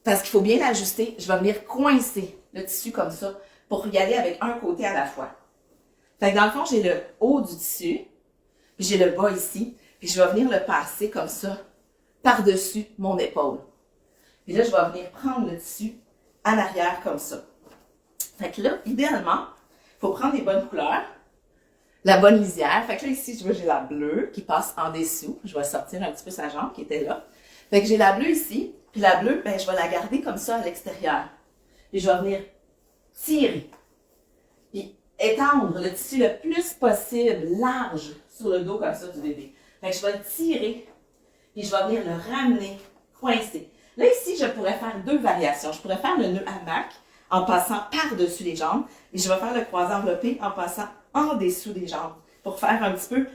Speaker 1: parce qu'il faut bien l'ajuster, je vais venir coincer le tissu comme ça pour y aller avec un côté à la fois. Fait que dans le fond, j'ai le haut du tissu, puis j'ai le bas ici, puis je vais venir le passer comme ça, par-dessus mon épaule. Puis là, je vais venir prendre le tissu en arrière comme ça. Fait que là, idéalement, il faut prendre les bonnes couleurs, la bonne lisière. Fait que là, ici, j'ai la bleue qui passe en dessous. Je vais sortir un petit peu sa jambe qui était là. Fait que j'ai la bleue ici, puis la bleue, ben, je vais la garder comme ça à l'extérieur. Puis je vais venir tirer. Puis étendre le tissu le plus possible, large, sur le dos comme ça du bébé. Fait que je vais le tirer, puis je vais venir le ramener, coincer. Là, ici, je pourrais faire deux variations. Je pourrais faire le nœud hamac en passant par-dessus les jambes, et je vais faire le croisé enveloppé en passant en dessous des jambes, pour faire un petit peu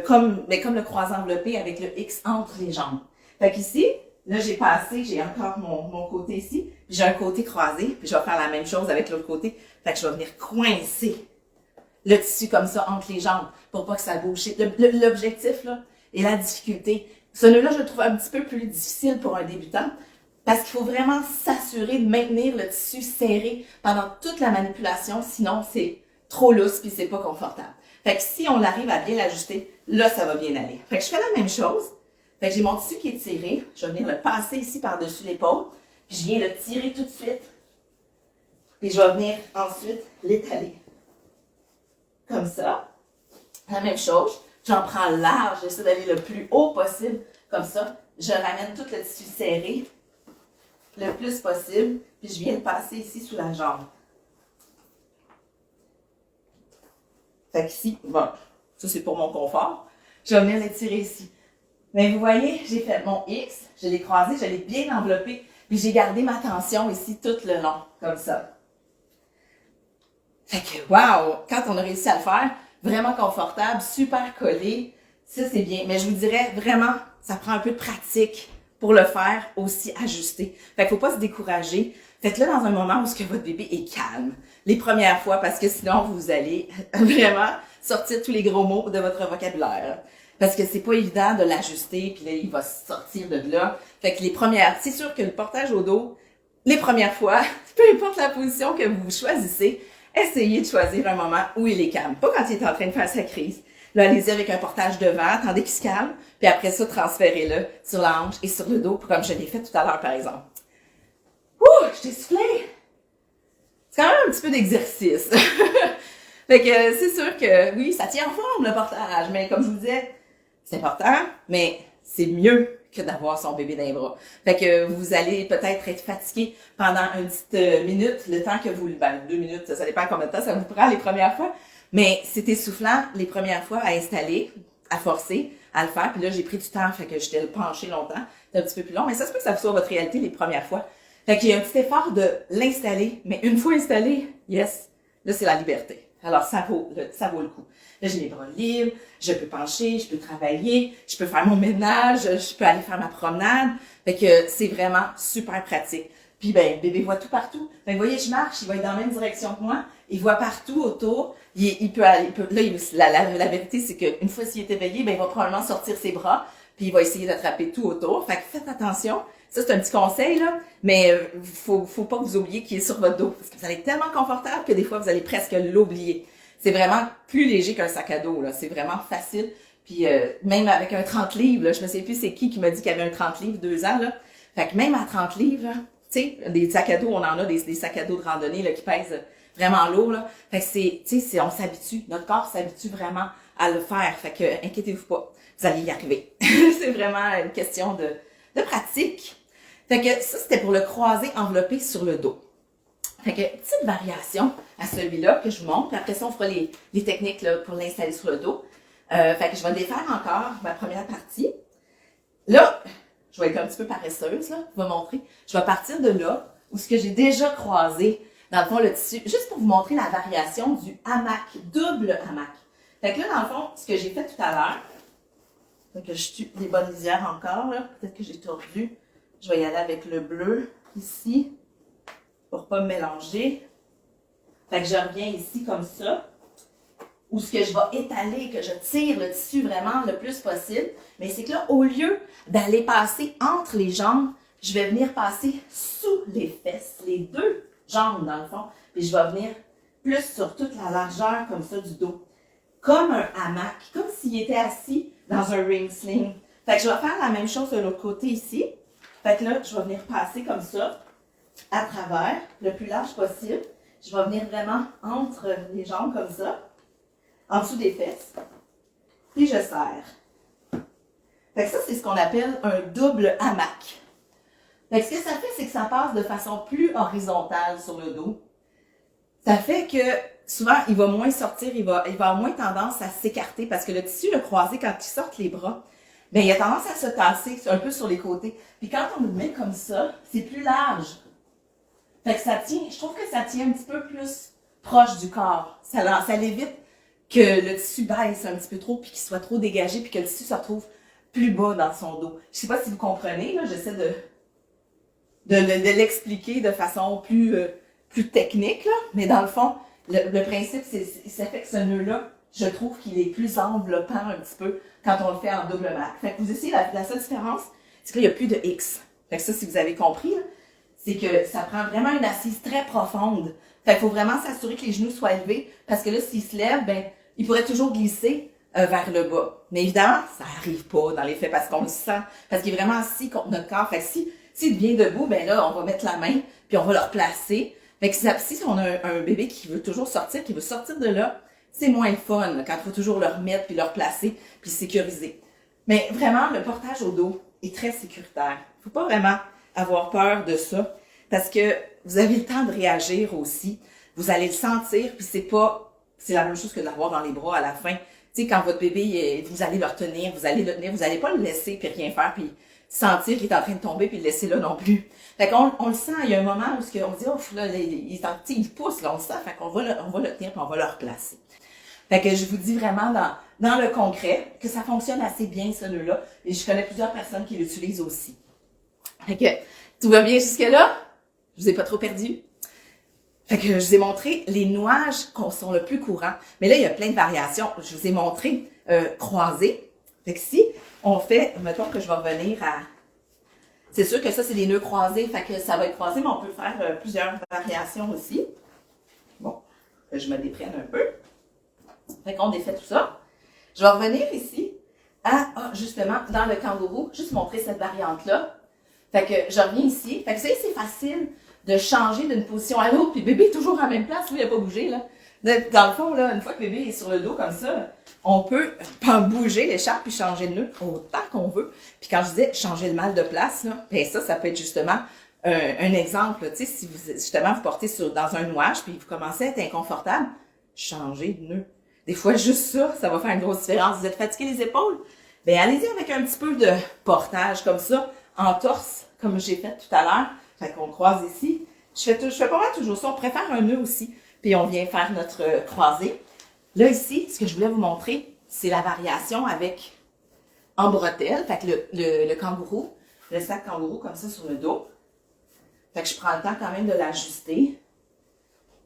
Speaker 1: comme le croisé enveloppé avec le X entre les jambes. Fait qu'ici, là, j'ai encore mon côté ici, puis j'ai un côté croisé, puis je vais faire la même chose avec l'autre côté. Fait que je vais venir coincer le tissu comme ça entre les jambes pour pas que ça bouge. L'objectif, là, et la difficulté. Ce nœud-là, je le trouve un petit peu plus difficile pour un débutant parce qu'il faut vraiment s'assurer de maintenir le tissu serré pendant toute la manipulation, sinon c'est trop lousse puis c'est pas confortable. Fait que si on arrive à bien l'ajuster, là, ça va bien aller. Fait que je fais la même chose. Fait que j'ai mon tissu qui est tiré. Je vais venir le passer ici par-dessus l'épaule. Puis je viens le tirer tout de suite. Puis je vais venir ensuite l'étaler. Comme ça. La même chose. J'en prends large. J'essaie d'aller le plus haut possible. Comme ça. Je ramène tout le tissu serré le plus possible. Puis je viens le passer ici sous la jambe. Fait qu'ici, bon, ça c'est pour mon confort. Je vais venir l'étirer ici. Mais vous voyez, j'ai fait mon X, je l'ai croisé, je l'ai bien enveloppé, puis j'ai gardé ma tension ici tout le long, comme ça. Fait que, wow! Quand on a réussi à le faire, vraiment confortable, super collé, ça c'est bien. Mais je vous dirais, vraiment, ça prend un peu de pratique pour le faire aussi ajusté. Fait qu'il faut pas se décourager. Faites-le dans un moment où ce que votre bébé est calme. Les premières fois, parce que sinon, vous allez vraiment sortir tous les gros mots de votre vocabulaire. Parce que c'est pas évident de l'ajuster, puis là, il va sortir de là. Fait que c'est sûr que le portage au dos, les premières fois, peu importe la position que vous choisissez, essayez de choisir un moment où il est calme. Pas quand il est en train de faire sa crise. Là, allez-y avec un portage devant, attendez qu'il se calme, puis après ça, transférez-le sur la hanche et sur le dos, comme je l'ai fait tout à l'heure, par exemple. Ouh, je t'ai soufflé! C'est quand même un petit peu d'exercice. Fait que c'est sûr que, oui, ça tient en forme, le portage, mais comme je vous disais, c'est important, mais c'est mieux que d'avoir son bébé dans les bras. Fait que vous allez peut-être être fatigué pendant une petite minute, le temps que vous... 2 minutes, ça dépend combien de temps ça vous prend les premières fois. Mais c'est essoufflant les premières fois à installer, à forcer, à le faire. Puis là, j'ai pris du temps, fait que j'étais penchée longtemps. C'est un petit peu plus long, mais ça se peut que ça soit votre réalité les premières fois. Fait qu'il y a un petit effort de l'installer, mais une fois installé, yes, là, c'est la liberté. Alors, ça vaut le coup. Là, j'ai les bras libres, je peux pencher, je peux travailler, je peux faire mon ménage, je peux aller faire ma promenade. Fait que c'est vraiment super pratique. Puis, ben, bébé voit tout partout. Fait que, vous voyez, je marche, il va être dans la même direction que moi. Il voit partout autour. Il peut aller, la vérité, c'est qu'une fois s'il est éveillé, ben, il va probablement sortir ses bras, puis il va essayer d'attraper tout autour. Fait que faites attention. Ça, c'est un petit conseil, là. Mais, faut pas que vous oubliez qu'il est sur votre dos. Parce que vous allez être tellement confortable que des fois, vous allez presque l'oublier. C'est vraiment plus léger qu'un sac à dos, là. C'est vraiment facile. Puis, même avec un 30 livres, là, je me sais plus c'est qui m'a dit qu'il y avait un 30 livres 2 ans, là. Fait que même à 30 livres, là, tu sais, des sacs à dos, on en a des sacs à dos de randonnée, là, qui pèsent vraiment lourd, là. Fait que on s'habitue. Notre corps s'habitue vraiment à le faire. Fait que, inquiétez-vous pas. Vous allez y arriver. C'est vraiment une question de pratique. Fait que ça, c'était pour le croisé enveloppé sur le dos. Fait que, petite variation à celui-là que je vous montre. Puis après ça, on fera les techniques là, pour l'installer sur le dos. Fait que je vais les faire encore, ma première partie. Là, je vais être un petit peu paresseuse, là. Je vais montrer. Je vais partir de là, où ce que j'ai déjà croisé, dans le fond, le tissu, juste pour vous montrer la variation du hamac, double hamac. Fait que là, dans le fond, ce que j'ai fait tout à l'heure, Fait que je tue les bonnes lisières encore, là. Peut-être que j'ai tordu. Je vais y aller avec le bleu, ici, pour pas me mélanger. Fait que je reviens ici comme ça, où ce que je vais étaler, que je tire le tissu vraiment le plus possible. Mais c'est que là, au lieu d'aller passer entre les jambes, je vais venir passer sous les fesses, les deux jambes dans le fond. Puis je vais venir plus sur toute la largeur comme ça du dos. Comme un hamac, comme s'il était assis dans un ring sling. Fait que je vais faire la même chose de l'autre côté ici. Fait que là, je vais venir passer comme ça, à travers, le plus large possible. Je vais venir vraiment entre les jambes comme ça, en dessous des fesses. Puis je serre. Fait que ça, c'est ce qu'on appelle un double hamac. Fait que ce que ça fait, c'est que ça passe de façon plus horizontale sur le dos. Ça fait que souvent, il va moins sortir, il va avoir moins tendance à s'écarter parce que le tissu, le croisé, quand il sort les bras, bien, il a tendance à se tasser un peu sur les côtés. Puis quand on le met comme ça, c'est plus large. Fait que ça tient, je trouve que ça tient un petit peu plus proche du corps. Ça l'évite que le tissu baisse un petit peu trop puis qu'il soit trop dégagé puis que le tissu se retrouve plus bas dans son dos. Je sais pas si vous comprenez, là, j'essaie de l'expliquer de façon plus technique, là, mais dans le fond, le principe, ça fait que ce nœud-là, je trouve qu'il est plus enveloppant un petit peu quand on le fait en double mac. Fait que vous essayez, la seule différence, c'est qu'il n'y a plus de X. Fait que ça, si vous avez compris, là, c'est que ça prend vraiment une assise très profonde. Fait qu'il faut vraiment s'assurer que les genoux soient élevés, parce que là, s'ils se lèvent, ben, ils pourraient toujours glisser vers le bas. Mais évidemment, ça arrive pas dans les faits parce qu'on le sent, parce qu'il est vraiment assis contre notre corps. Fait que s'il devient debout, ben là, on va mettre la main, puis on va le replacer. Fait que si on a un bébé qui veut toujours sortir, qui veut sortir de là, c'est moins fun quand il faut toujours le remettre, puis le replacer, puis sécuriser. Mais vraiment, le portage au dos est très sécuritaire. Faut pas vraiment avoir peur de ça, parce que vous avez le temps de réagir aussi. Vous allez le sentir, puis c'est la même chose que de l'avoir dans les bras à la fin. Tu sais, quand votre bébé, vous allez le retenir, vous allez le tenir, vous allez pas le laisser puis rien faire, puis sentir qu'il est en train de tomber puis le laisser là non plus. Fait qu'on on le sent, il y a un moment où on se dit, oh là, il pousse, là, on le sent, fait qu'on va le tenir puis on va le replacer. Fait que je vous dis vraiment dans le concret que ça fonctionne assez bien, ce nœud-là, et je connais plusieurs personnes qui l'utilisent aussi. Fait que, tout va bien jusque-là? Je vous ai pas trop perdu? Fait que je vous ai montré les nouages qui sont le plus courants. Mais là, il y a plein de variations. Je vous ai montré croisés. Fait que si on fait, mettons que je vais revenir à... C'est sûr que ça, c'est des nœuds croisés. Fait que ça va être croisé, mais on peut faire plusieurs variations aussi. Bon, je me déprenne un peu. Fait qu'on défait tout ça. Je vais revenir ici justement, dans le kangourou, juste montrer cette variante-là. Fait que je reviens ici. Fait que c'est facile de changer d'une position à l'autre, puis bébé est toujours à la même place, lui, il n'a pas bougé, là. Dans le fond, là, une fois que bébé est sur le dos comme ça, on peut pas bouger l'écharpe puis changer de nœud autant qu'on veut. Puis quand je disais changer le mal de place, là, ben ça peut être justement un exemple. Tu sais, si vous, justement, vous portez dans un nouage, puis vous commencez à être inconfortable, changez de nœud. Des fois, juste ça va faire une grosse différence. Vous êtes fatigué les épaules? Ben allez-y avec un petit peu de portage comme ça, en torse, comme j'ai fait tout à l'heure. Fait qu'on croise ici. Je fais pas mal toujours ça. On préfère un nœud aussi. Puis on vient faire notre croisé. Là, ici, ce que je voulais vous montrer, c'est la variation en bretelle. Fait que le kangourou, le sac kangourou comme ça sur le dos. Fait que je prends le temps quand même de l'ajuster.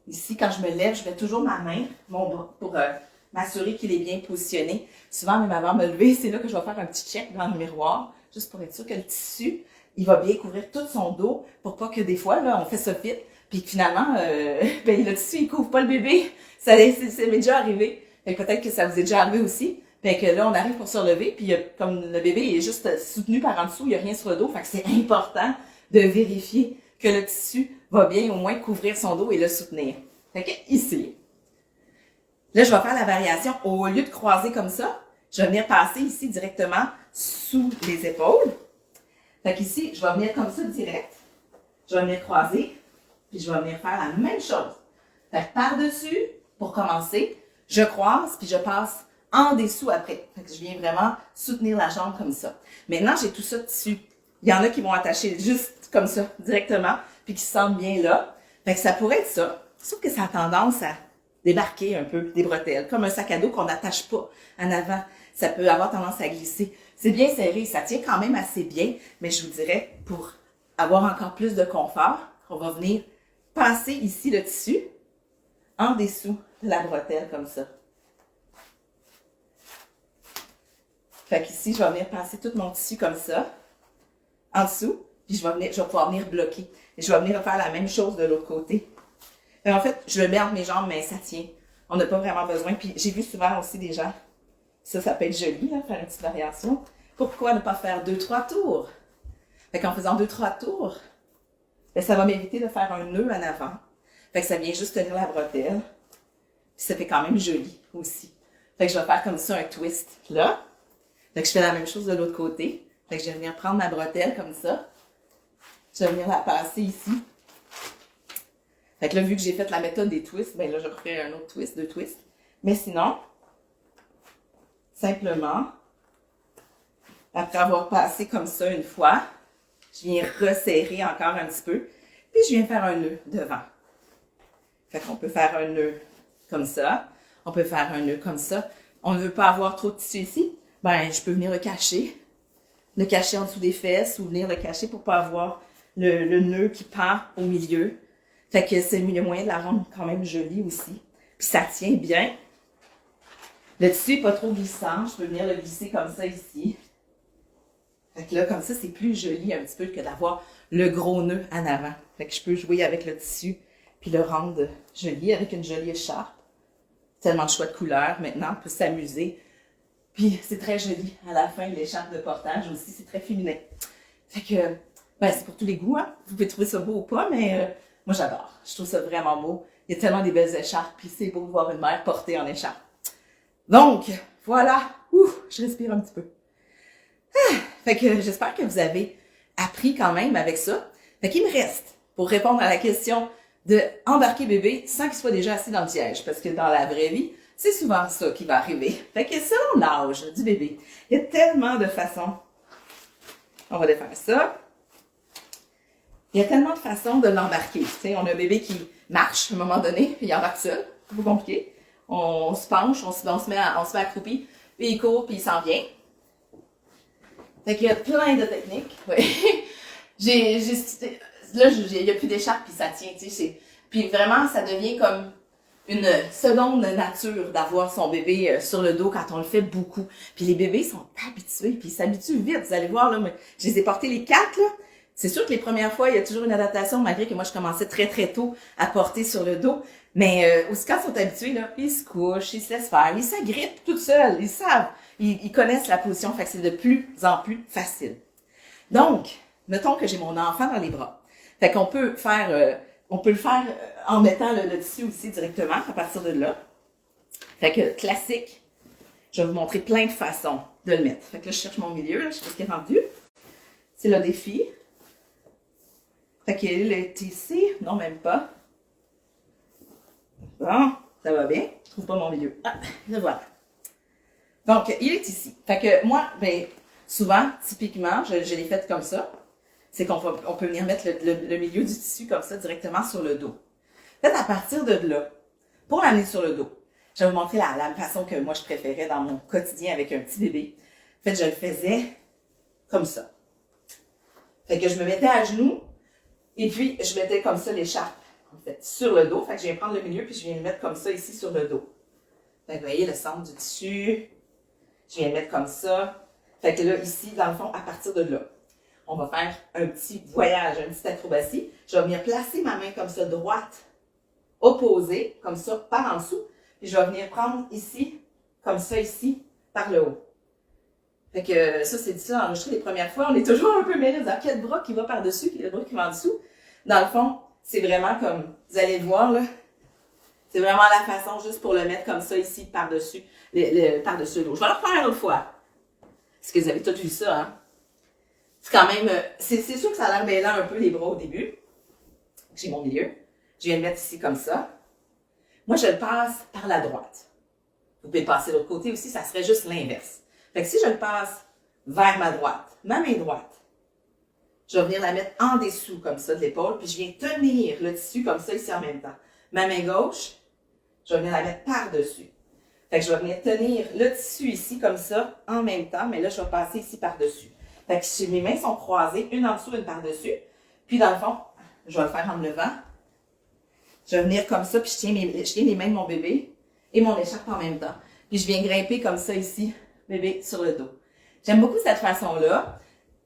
Speaker 1: Ici, quand je me lève, je mets toujours ma main, mon bras, pour m'assurer qu'il est bien positionné. Souvent, même avant de me lever, c'est là que je vais faire un petit check dans le miroir, juste pour être sûr que le tissu, il va bien couvrir tout son dos, pour pas que des fois, là, on fait ça vite, puis que finalement, ben, le tissu, il couvre pas le bébé. Ça m'est déjà arrivé. Fait que peut-être que ça vous est déjà arrivé aussi. Fait que là, on arrive pour se relever, puis comme le bébé est juste soutenu par en dessous, il n'y a rien sur le dos. Fait que c'est important de vérifier que le tissu va bien au moins couvrir son dos et le soutenir. Fait que ici, là, je vais faire la variation. Au lieu de croiser comme ça, je vais venir passer ici directement sous les épaules. Fait qu'ici, je vais venir comme ça direct. Je vais venir croiser, puis je vais venir faire la même chose. Fait que par-dessus, pour commencer, je croise, puis je passe en dessous après. Fait que je viens vraiment soutenir la jambe comme ça. Maintenant, j'ai tout ça dessus. Il y en a qui vont attacher juste comme ça, directement, puis qui se sentent bien là. Fait que ça pourrait être ça. Sauf que ça a tendance à débarquer un peu des bretelles, comme un sac à dos qu'on n'attache pas en avant. Ça peut avoir tendance à glisser. C'est bien serré, ça tient quand même assez bien, mais je vous dirais, pour avoir encore plus de confort, on va venir passer ici le tissu en dessous de la bretelle comme ça. Fait qu'ici, je vais venir passer tout mon tissu comme ça, en dessous, puis je vais pouvoir venir bloquer. Et je vais venir faire la même chose de l'autre côté. En fait, je le mets entre mes jambes, mais ça tient. On n'a pas vraiment besoin. Puis j'ai vu souvent aussi des gens, ça peut être joli, là, faire une petite variation. Pourquoi ne pas faire 2-3 tours? Fait qu'en faisant 2-3 tours, ben, ça va m'éviter de faire un nœud en avant. Fait que ça vient juste tenir la bretelle. Puis ça fait quand même joli aussi. Fait que je vais faire comme ça un twist là. Fait que je fais la même chose de l'autre côté. Fait que je vais venir prendre ma bretelle comme ça. Je vais venir la passer ici. Fait que là, vu que j'ai fait la méthode des twists, ben là, je refais un autre twist, 2 twists. Mais sinon, simplement, après avoir passé comme ça une fois, je viens resserrer encore un petit peu, puis je viens faire un nœud devant. Fait qu'on peut faire un nœud comme ça, on peut faire un nœud comme ça. On ne veut pas avoir trop de tissu ici, ben je peux venir le cacher en dessous des fesses ou venir le cacher pour pas avoir le nœud qui pend au milieu. Fait que c'est le moyen de la rendre quand même jolie aussi. Puis ça tient bien. Le tissu n'est pas trop glissant. Je peux venir le glisser comme ça ici. Fait que là, comme ça, c'est plus joli un petit peu que d'avoir le gros nœud en avant. Fait que je peux jouer avec le tissu puis le rendre joli avec une jolie écharpe. Tellement de choix de couleurs. Maintenant, on peut s'amuser. Puis c'est très joli. À la fin, l'écharpe de portage aussi, c'est très féminin. Fait que, ben, c'est pour tous les goûts, hein. Vous pouvez trouver ça beau ou pas, mais moi, j'adore. Je trouve ça vraiment beau. Il y a tellement des belles écharpes, puis c'est beau de voir une mère portée en écharpe. Donc, voilà. Ouh, je respire un petit peu. Fait que j'espère que vous avez appris quand même avec ça. Fait qu'il me reste, pour répondre à la question de embarquer bébé sans qu'il soit déjà assis dans le siège, parce que dans la vraie vie, c'est souvent ça qui va arriver. Fait que selon l'âge du bébé, il y a tellement de façons. On va défaire ça. Il y a tellement de façons de l'embarquer. Tu sais, on a un bébé qui marche à un moment donné, puis il embarque seul. C'est pas compliqué. On se penche, on se met accroupi, puis il court, puis il s'en vient. Fait qu'il y a plein de techniques. Oui. Là, il n'y a plus d'écharpe, puis ça tient. Tu sais, puis vraiment, ça devient comme une seconde nature d'avoir son bébé sur le dos quand on le fait beaucoup. Puis les bébés sont habitués, puis ils s'habituent vite. Vous allez voir, là, je les ai portés les 4, là. C'est sûr que les premières fois, il y a toujours une adaptation, malgré que moi, je commençais très, très tôt à porter sur le dos. Mais aussi, quand ils sont habitués, là, ils se couchent, ils se laissent faire, ils s'agrippent tout seuls, ils savent, ils connaissent la position, fait que c'est de plus en plus facile. Donc, mettons que j'ai mon enfant dans les bras. Fait qu'on peut faire, on peut le faire en mettant le tissu aussi directement à partir de là. Fait que, classique, je vais vous montrer plein de façons de le mettre. Fait que là, je cherche mon milieu, là, je sais pas ce qui est rendu. C'est le défi. Fait qu'il est ici. Non, même pas. Bon, ça va bien. Je trouve pas mon milieu. Ah, le voilà. Donc, il est ici. Fait que moi, ben, souvent, typiquement, je l'ai fait comme ça. C'est qu'on peut venir mettre le milieu du tissu comme ça directement sur le dos. Peut-être à partir de là, pour l'amener sur le dos, je vais vous montrer la façon que moi je préférais dans mon quotidien avec un petit bébé. En fait, je le faisais comme ça. Fait que je me mettais à genoux et puis je mettais comme ça l'écharpe en fait, sur le dos. Fait que je viens prendre le milieu puis je viens le mettre comme ça ici sur le dos. Fait que vous voyez le centre du tissu. Je viens le mettre comme ça. Fait que là, ici, dans le fond, à partir de là, on va faire un petit voyage, une petite acrobatie. Je vais venir placer ma main comme ça, droite, opposée, comme ça, par en dessous. Puis je vais venir prendre ici, comme ça, ici, par le haut. Fait que ça, c'est difficile à enregistrer les premières fois. On est toujours un peu mêlés. Quel bras qui va par-dessus, quel bras qui va en dessous. Dans le fond, c'est vraiment comme, vous allez le voir, là. C'est vraiment la façon juste pour le mettre comme ça, ici, par-dessus, par-dessus le dos. Je vais le refaire une autre fois. Parce que vous avez tous vu ça, hein. C'est quand même, c'est sûr que ça a l'air mêlant un peu les bras au début. J'ai mon milieu. Je viens le mettre ici comme ça. Moi, je le passe par la droite. Vous pouvez passer de l'autre côté aussi, ça serait juste l'inverse. Fait que si je le passe vers ma droite, ma main droite, je vais venir la mettre en dessous comme ça de l'épaule, puis je viens tenir le tissu comme ça ici en même temps. Ma main gauche, je vais venir la mettre par-dessus. Fait que je vais venir tenir le tissu ici comme ça en même temps, mais là, je vais passer ici par-dessus. Fait que mes mains sont croisées, une en dessous, une par-dessus. Puis dans le fond, je vais le faire en me levant. Je vais venir comme ça, puis je tiens les mains de mon bébé et mon écharpe en même temps. Puis je viens grimper comme ça ici, bébé, sur le dos. J'aime beaucoup cette façon-là.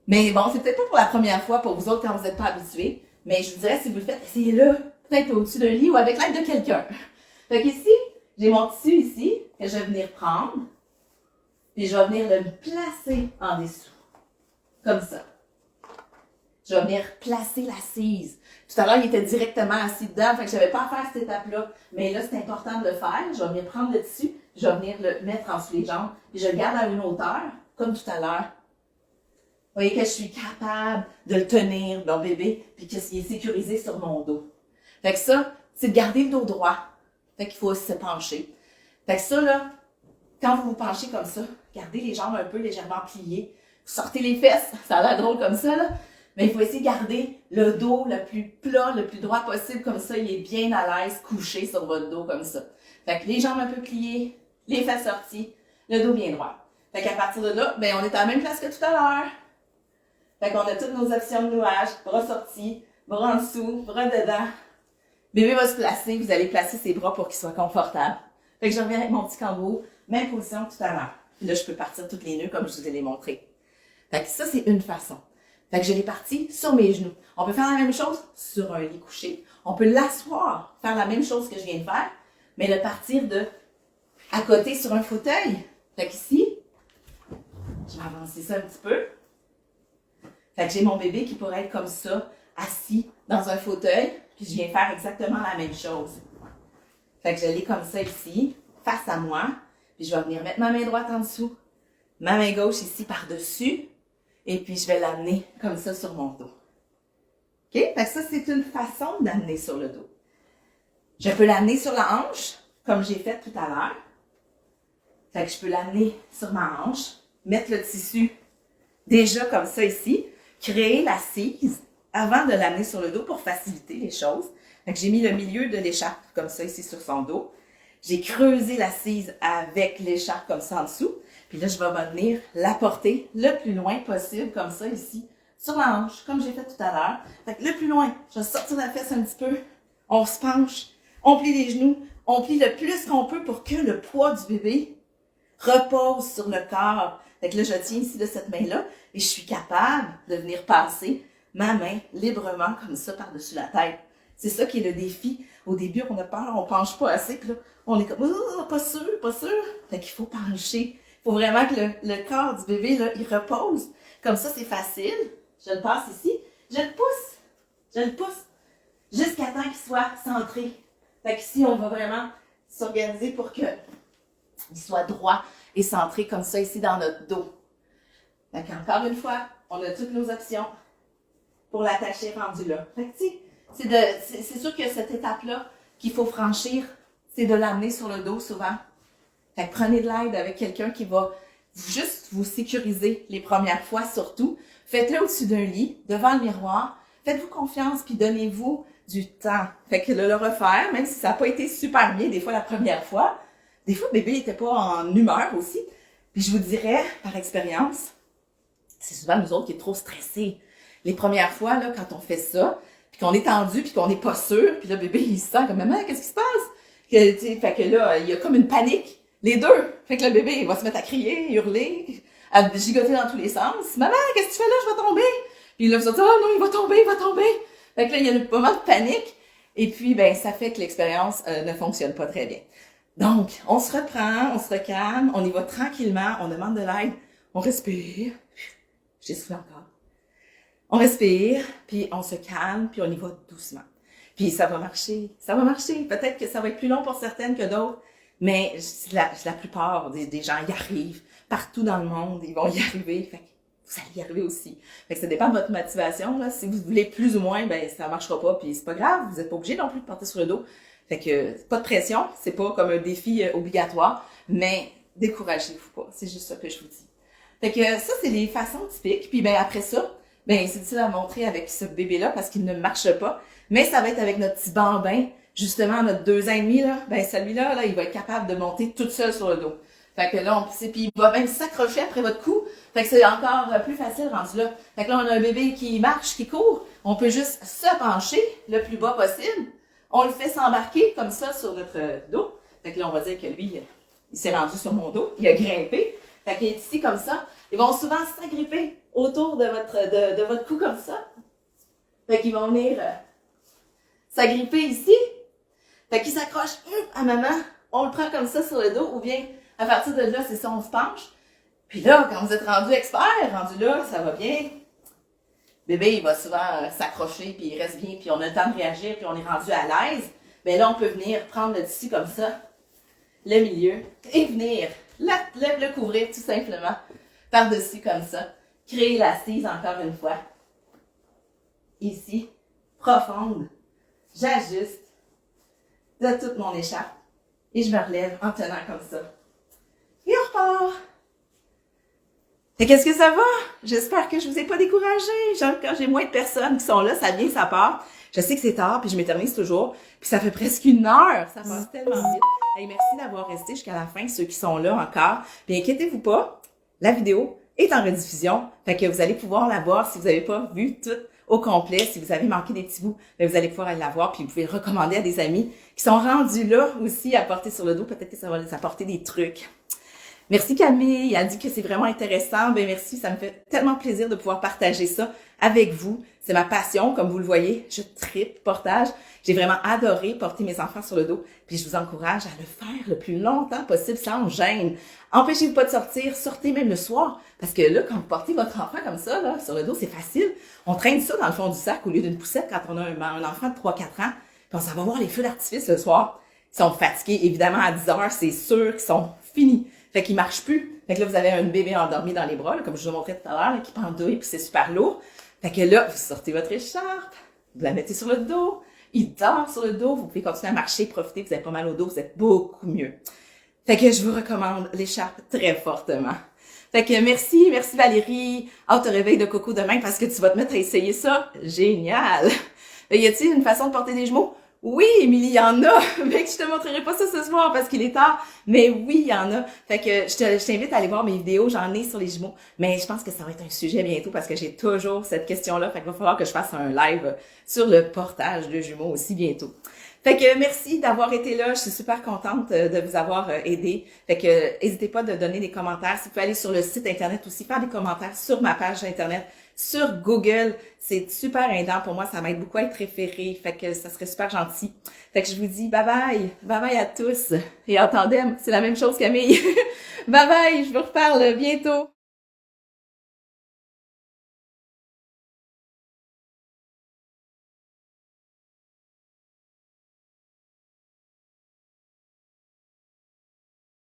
Speaker 1: Mais bon, c'est peut-être pas pour la première fois pour vous autres quand vous n'êtes pas habitués. Mais je vous dirais, si vous le faites, essayez-le. Peut-être au-dessus d'un lit ou avec l'aide de quelqu'un. Fait qu'ici, j'ai mon tissu ici que je vais venir prendre. Puis je vais venir le placer en dessous. Comme ça. Je vais venir placer l'assise. Tout à l'heure, il était directement assis dedans, fait que je n'avais pas à faire cette étape-là. Mais là, c'est important de le faire. Je vais venir prendre le tissu, je vais venir le mettre en dessous les jambes, puis je le garde à une hauteur, comme tout à l'heure. Vous voyez que je suis capable de le tenir, mon bébé, puis qu'il est sécurisé sur mon dos. Fait que ça, c'est de garder le dos droit. Fait qu'il faut aussi se pencher. Fait que ça, là, quand vous vous penchez comme ça, gardez les jambes un peu légèrement pliées. Vous sortez les fesses, ça a l'air drôle comme ça, là. Mais il faut essayer de garder le dos le plus plat, le plus droit possible, comme ça, il est bien à l'aise, couché sur votre dos, comme ça. Fait que les jambes un peu pliées, les fesses sorties, le dos bien droit. Fait qu'à partir de là, ben, on est à la même place que tout à l'heure. Fait qu'on a toutes nos options de nouage, bras sortis, bras en dessous, bras dedans. Bébé va se placer, vous allez placer ses bras pour qu'il soit confortable. Fait que je reviens avec mon petit kangourou, même position que tout à l'heure. Puis là, je peux partir toutes les nœuds comme je vous ai montré. Fait que ça, c'est une façon. Fait que je l'ai parti sur mes genoux. On peut faire la même chose sur un lit couché. On peut l'asseoir, faire la même chose que je viens de faire, mais le partir de à côté sur un fauteuil. Fait qu'ici, je vais avancer ça un petit peu. Fait que j'ai mon bébé qui pourrait être comme ça, assis dans un fauteuil, puis je viens faire exactement la même chose. Fait que je l'ai comme ça ici, face à moi, puis je vais venir mettre ma main droite en dessous, ma main gauche ici par-dessus, et puis je vais l'amener comme ça sur mon dos. OK? Fait que ça, c'est une façon d'amener sur le dos. Je peux l'amener sur la hanche, comme j'ai fait tout à l'heure. Fait que je peux l'amener sur ma hanche, mettre le tissu déjà comme ça ici, créer l'assise avant de l'amener sur le dos pour faciliter les choses. Fait que j'ai mis le milieu de l'écharpe comme ça ici sur son dos. J'ai creusé l'assise avec l'écharpe comme ça en dessous. Puis là, je vais venir la porter le plus loin possible, comme ça, ici, sur la hanche, comme j'ai fait tout à l'heure. Fait que le plus loin, je vais sortir la fesse un petit peu, on se penche, on plie les genoux, on plie le plus qu'on peut pour que le poids du bébé repose sur le corps. Fait que là, je tiens ici de cette main-là et je suis capable de venir passer ma main librement, comme ça, par-dessus la tête. C'est ça qui est le défi. Au début, on a peur, on penche pas assez, puis là, on est comme, oh, pas sûr, pas sûr. Fait qu'il faut pencher. Il faut vraiment que le corps du bébé, là, il repose. Comme ça, c'est facile. Je le passe ici. Je le pousse. Jusqu'à temps qu'il soit centré. Fait qu'ici, on va vraiment s'organiser pour qu'il soit droit et centré comme ça ici dans notre dos. Fait qu'encore une fois, on a toutes nos options pour l'attacher rendu là. Fait que, c'est sûr que cette étape-là qu'il faut franchir, c'est de l'amener sur le dos souvent. Fait que prenez de l'aide avec quelqu'un qui va juste vous sécuriser les premières fois surtout. Faites-le au-dessus d'un lit, devant le miroir. Faites-vous confiance puis donnez-vous du temps. Fait que le refaire, même si ça n'a pas été super bien des fois la première fois. Des fois, le bébé n'était pas en humeur aussi. Puis je vous dirais, par expérience, c'est souvent nous autres qui est trop stressés. Les premières fois, là, quand on fait ça, puis qu'on est tendu, puis qu'on n'est pas sûr, puis le bébé, il se sent comme « Maman, qu'est-ce qui se passe? » Fait que là, il y a comme une panique. Les deux. Fait que le bébé, il va se mettre à crier, hurler, à gigoter dans tous les sens. « Maman, qu'est-ce que tu fais là? Je vais tomber! » Puis là, vous dites « Oh non, il va tomber, il va tomber! » Fait que là, il y a un moment de panique. Et puis, ben, ça fait que l'expérience ne fonctionne pas très bien. Donc, on se reprend, on se recalme, on y va tranquillement, on demande de l'aide, on respire. J'ai soufflé encore. On respire, puis on se calme, puis on y va doucement. Puis ça va marcher, ça va marcher. Peut-être que ça va être plus long pour certaines que d'autres, mais la plupart des gens y arrivent. Partout dans le monde, ils vont y arriver. Fait que vous allez y arriver aussi. Fait que ça dépend de votre motivation, là. Si vous voulez plus ou moins, ben ça marchera pas, puis c'est pas grave, vous n'êtes pas obligé non plus de porter sur le dos. Fait que pas de pression, c'est pas comme un défi obligatoire, mais découragez-vous pas. C'est juste ça que je vous dis. Fait que ça, c'est les façons typiques. Puis ben après ça, ben c'est difficile à montrer avec ce bébé-là parce qu'il ne marche pas. Mais ça va être avec notre petit bambin justement, notre 2 ans et demi, là, ben celui-là, là, il va être capable de monter toute seule sur le dos. Fait que là, puis il va même s'accrocher après votre cou. Fait que c'est encore plus facile rendu là. Fait que là, on a un bébé qui marche, qui court. On peut juste se pencher le plus bas possible. On le fait s'embarquer comme ça sur notre dos. Fait que là, on va dire que lui, il s'est rendu sur mon dos. Il a grimpé. Fait qu'il est ici comme ça. Ils vont souvent s'agripper autour de votre cou comme ça. Fait qu'ils vont venir s'agripper ici. Fait qu'il s'accroche à maman. On le prend comme ça sur le dos ou bien à partir de là, c'est ça, on se penche. Puis là, quand vous êtes rendu expert, rendu là, ça va bien. Bébé, il va souvent s'accrocher, puis il reste bien, puis on a le temps de réagir, puis on est rendu à l'aise. Mais là, on peut venir prendre le tissu comme ça, le milieu, et venir le couvrir tout simplement par-dessus comme ça. Créer l'assise encore une fois. Ici, profonde. J'ajuste de toute mon écharpe et je me relève en tenant comme ça. Et on repart. Et qu'est-ce que ça va? J'espère que je vous ai pas découragé. Genre, quand j'ai moins de personnes qui sont là, ça vient, ça part. Je sais que c'est tard, puis je m'éternise toujours. Puis ça fait presque 1 heure. Ça passe tellement vite. Hey, merci d'avoir resté jusqu'à la fin, ceux qui sont là encore. Puis inquiétez-vous pas, la vidéo est en rediffusion. Fait que vous allez pouvoir la voir si vous n'avez pas vu tout au complet. Si vous avez manqué des petits bouts, bien, vous allez pouvoir aller la voir. Puis vous pouvez le recommander à des amis qui sont rendus là aussi à porter sur le dos. Peut-être que ça va les apporter des trucs. Merci Camille, elle dit que c'est vraiment intéressant. Ben merci, ça me fait tellement plaisir de pouvoir partager ça avec vous. C'est ma passion, comme vous le voyez, je tripe portage. J'ai vraiment adoré porter mes enfants sur le dos, puis je vous encourage à le faire le plus longtemps possible sans gêne. Empêchez-vous pas de sortir, sortez même le soir, parce que là, quand vous portez votre enfant comme ça, là, sur le dos, c'est facile. On traîne ça dans le fond du sac au lieu d'une poussette quand on a un enfant de 3-4 ans, puis on s'en va voir les feux d'artifice le soir. Ils sont fatigués, évidemment, à 10 heures, c'est sûr qu'ils sont finis. Fait qu'ils marchent plus. Fait que là, vous avez un bébé endormi dans les bras, là, comme je vous montrais tout à l'heure, qui pendouille, puis c'est super lourd. Fait que là, vous sortez votre écharpe, vous la mettez sur le dos, il dort sur le dos, vous pouvez continuer à marcher, profiter, vous avez pas mal au dos, vous êtes beaucoup mieux. Fait que je vous recommande l'écharpe très fortement. Fait que merci Valérie. Hâte au réveil de Coco demain parce que tu vas te mettre à essayer ça. Génial! Y a-t-il une façon de porter des jumeaux? Oui, Émilie, il y en a, mais je te montrerai pas ça ce soir parce qu'il est tard, mais oui, il y en a. Fait que je t'invite à aller voir mes vidéos, j'en ai sur les jumeaux, mais je pense que ça va être un sujet bientôt parce que j'ai toujours cette question-là, fait qu'il va falloir que je fasse un live sur le portage de jumeaux aussi bientôt. Fait que merci d'avoir été là, je suis super contente de vous avoir aidé. Fait que n'hésitez pas de donner des commentaires, si vous pouvez aller sur le site internet aussi, faire des commentaires sur ma page internet, sur Google, c'est super aidant pour moi, ça m'aide beaucoup à être référé, fait que ça serait super gentil. Fait que je vous dis bye bye à tous. Et en tandem, c'est la même chose Camille. Bye bye, je vous reparle bientôt.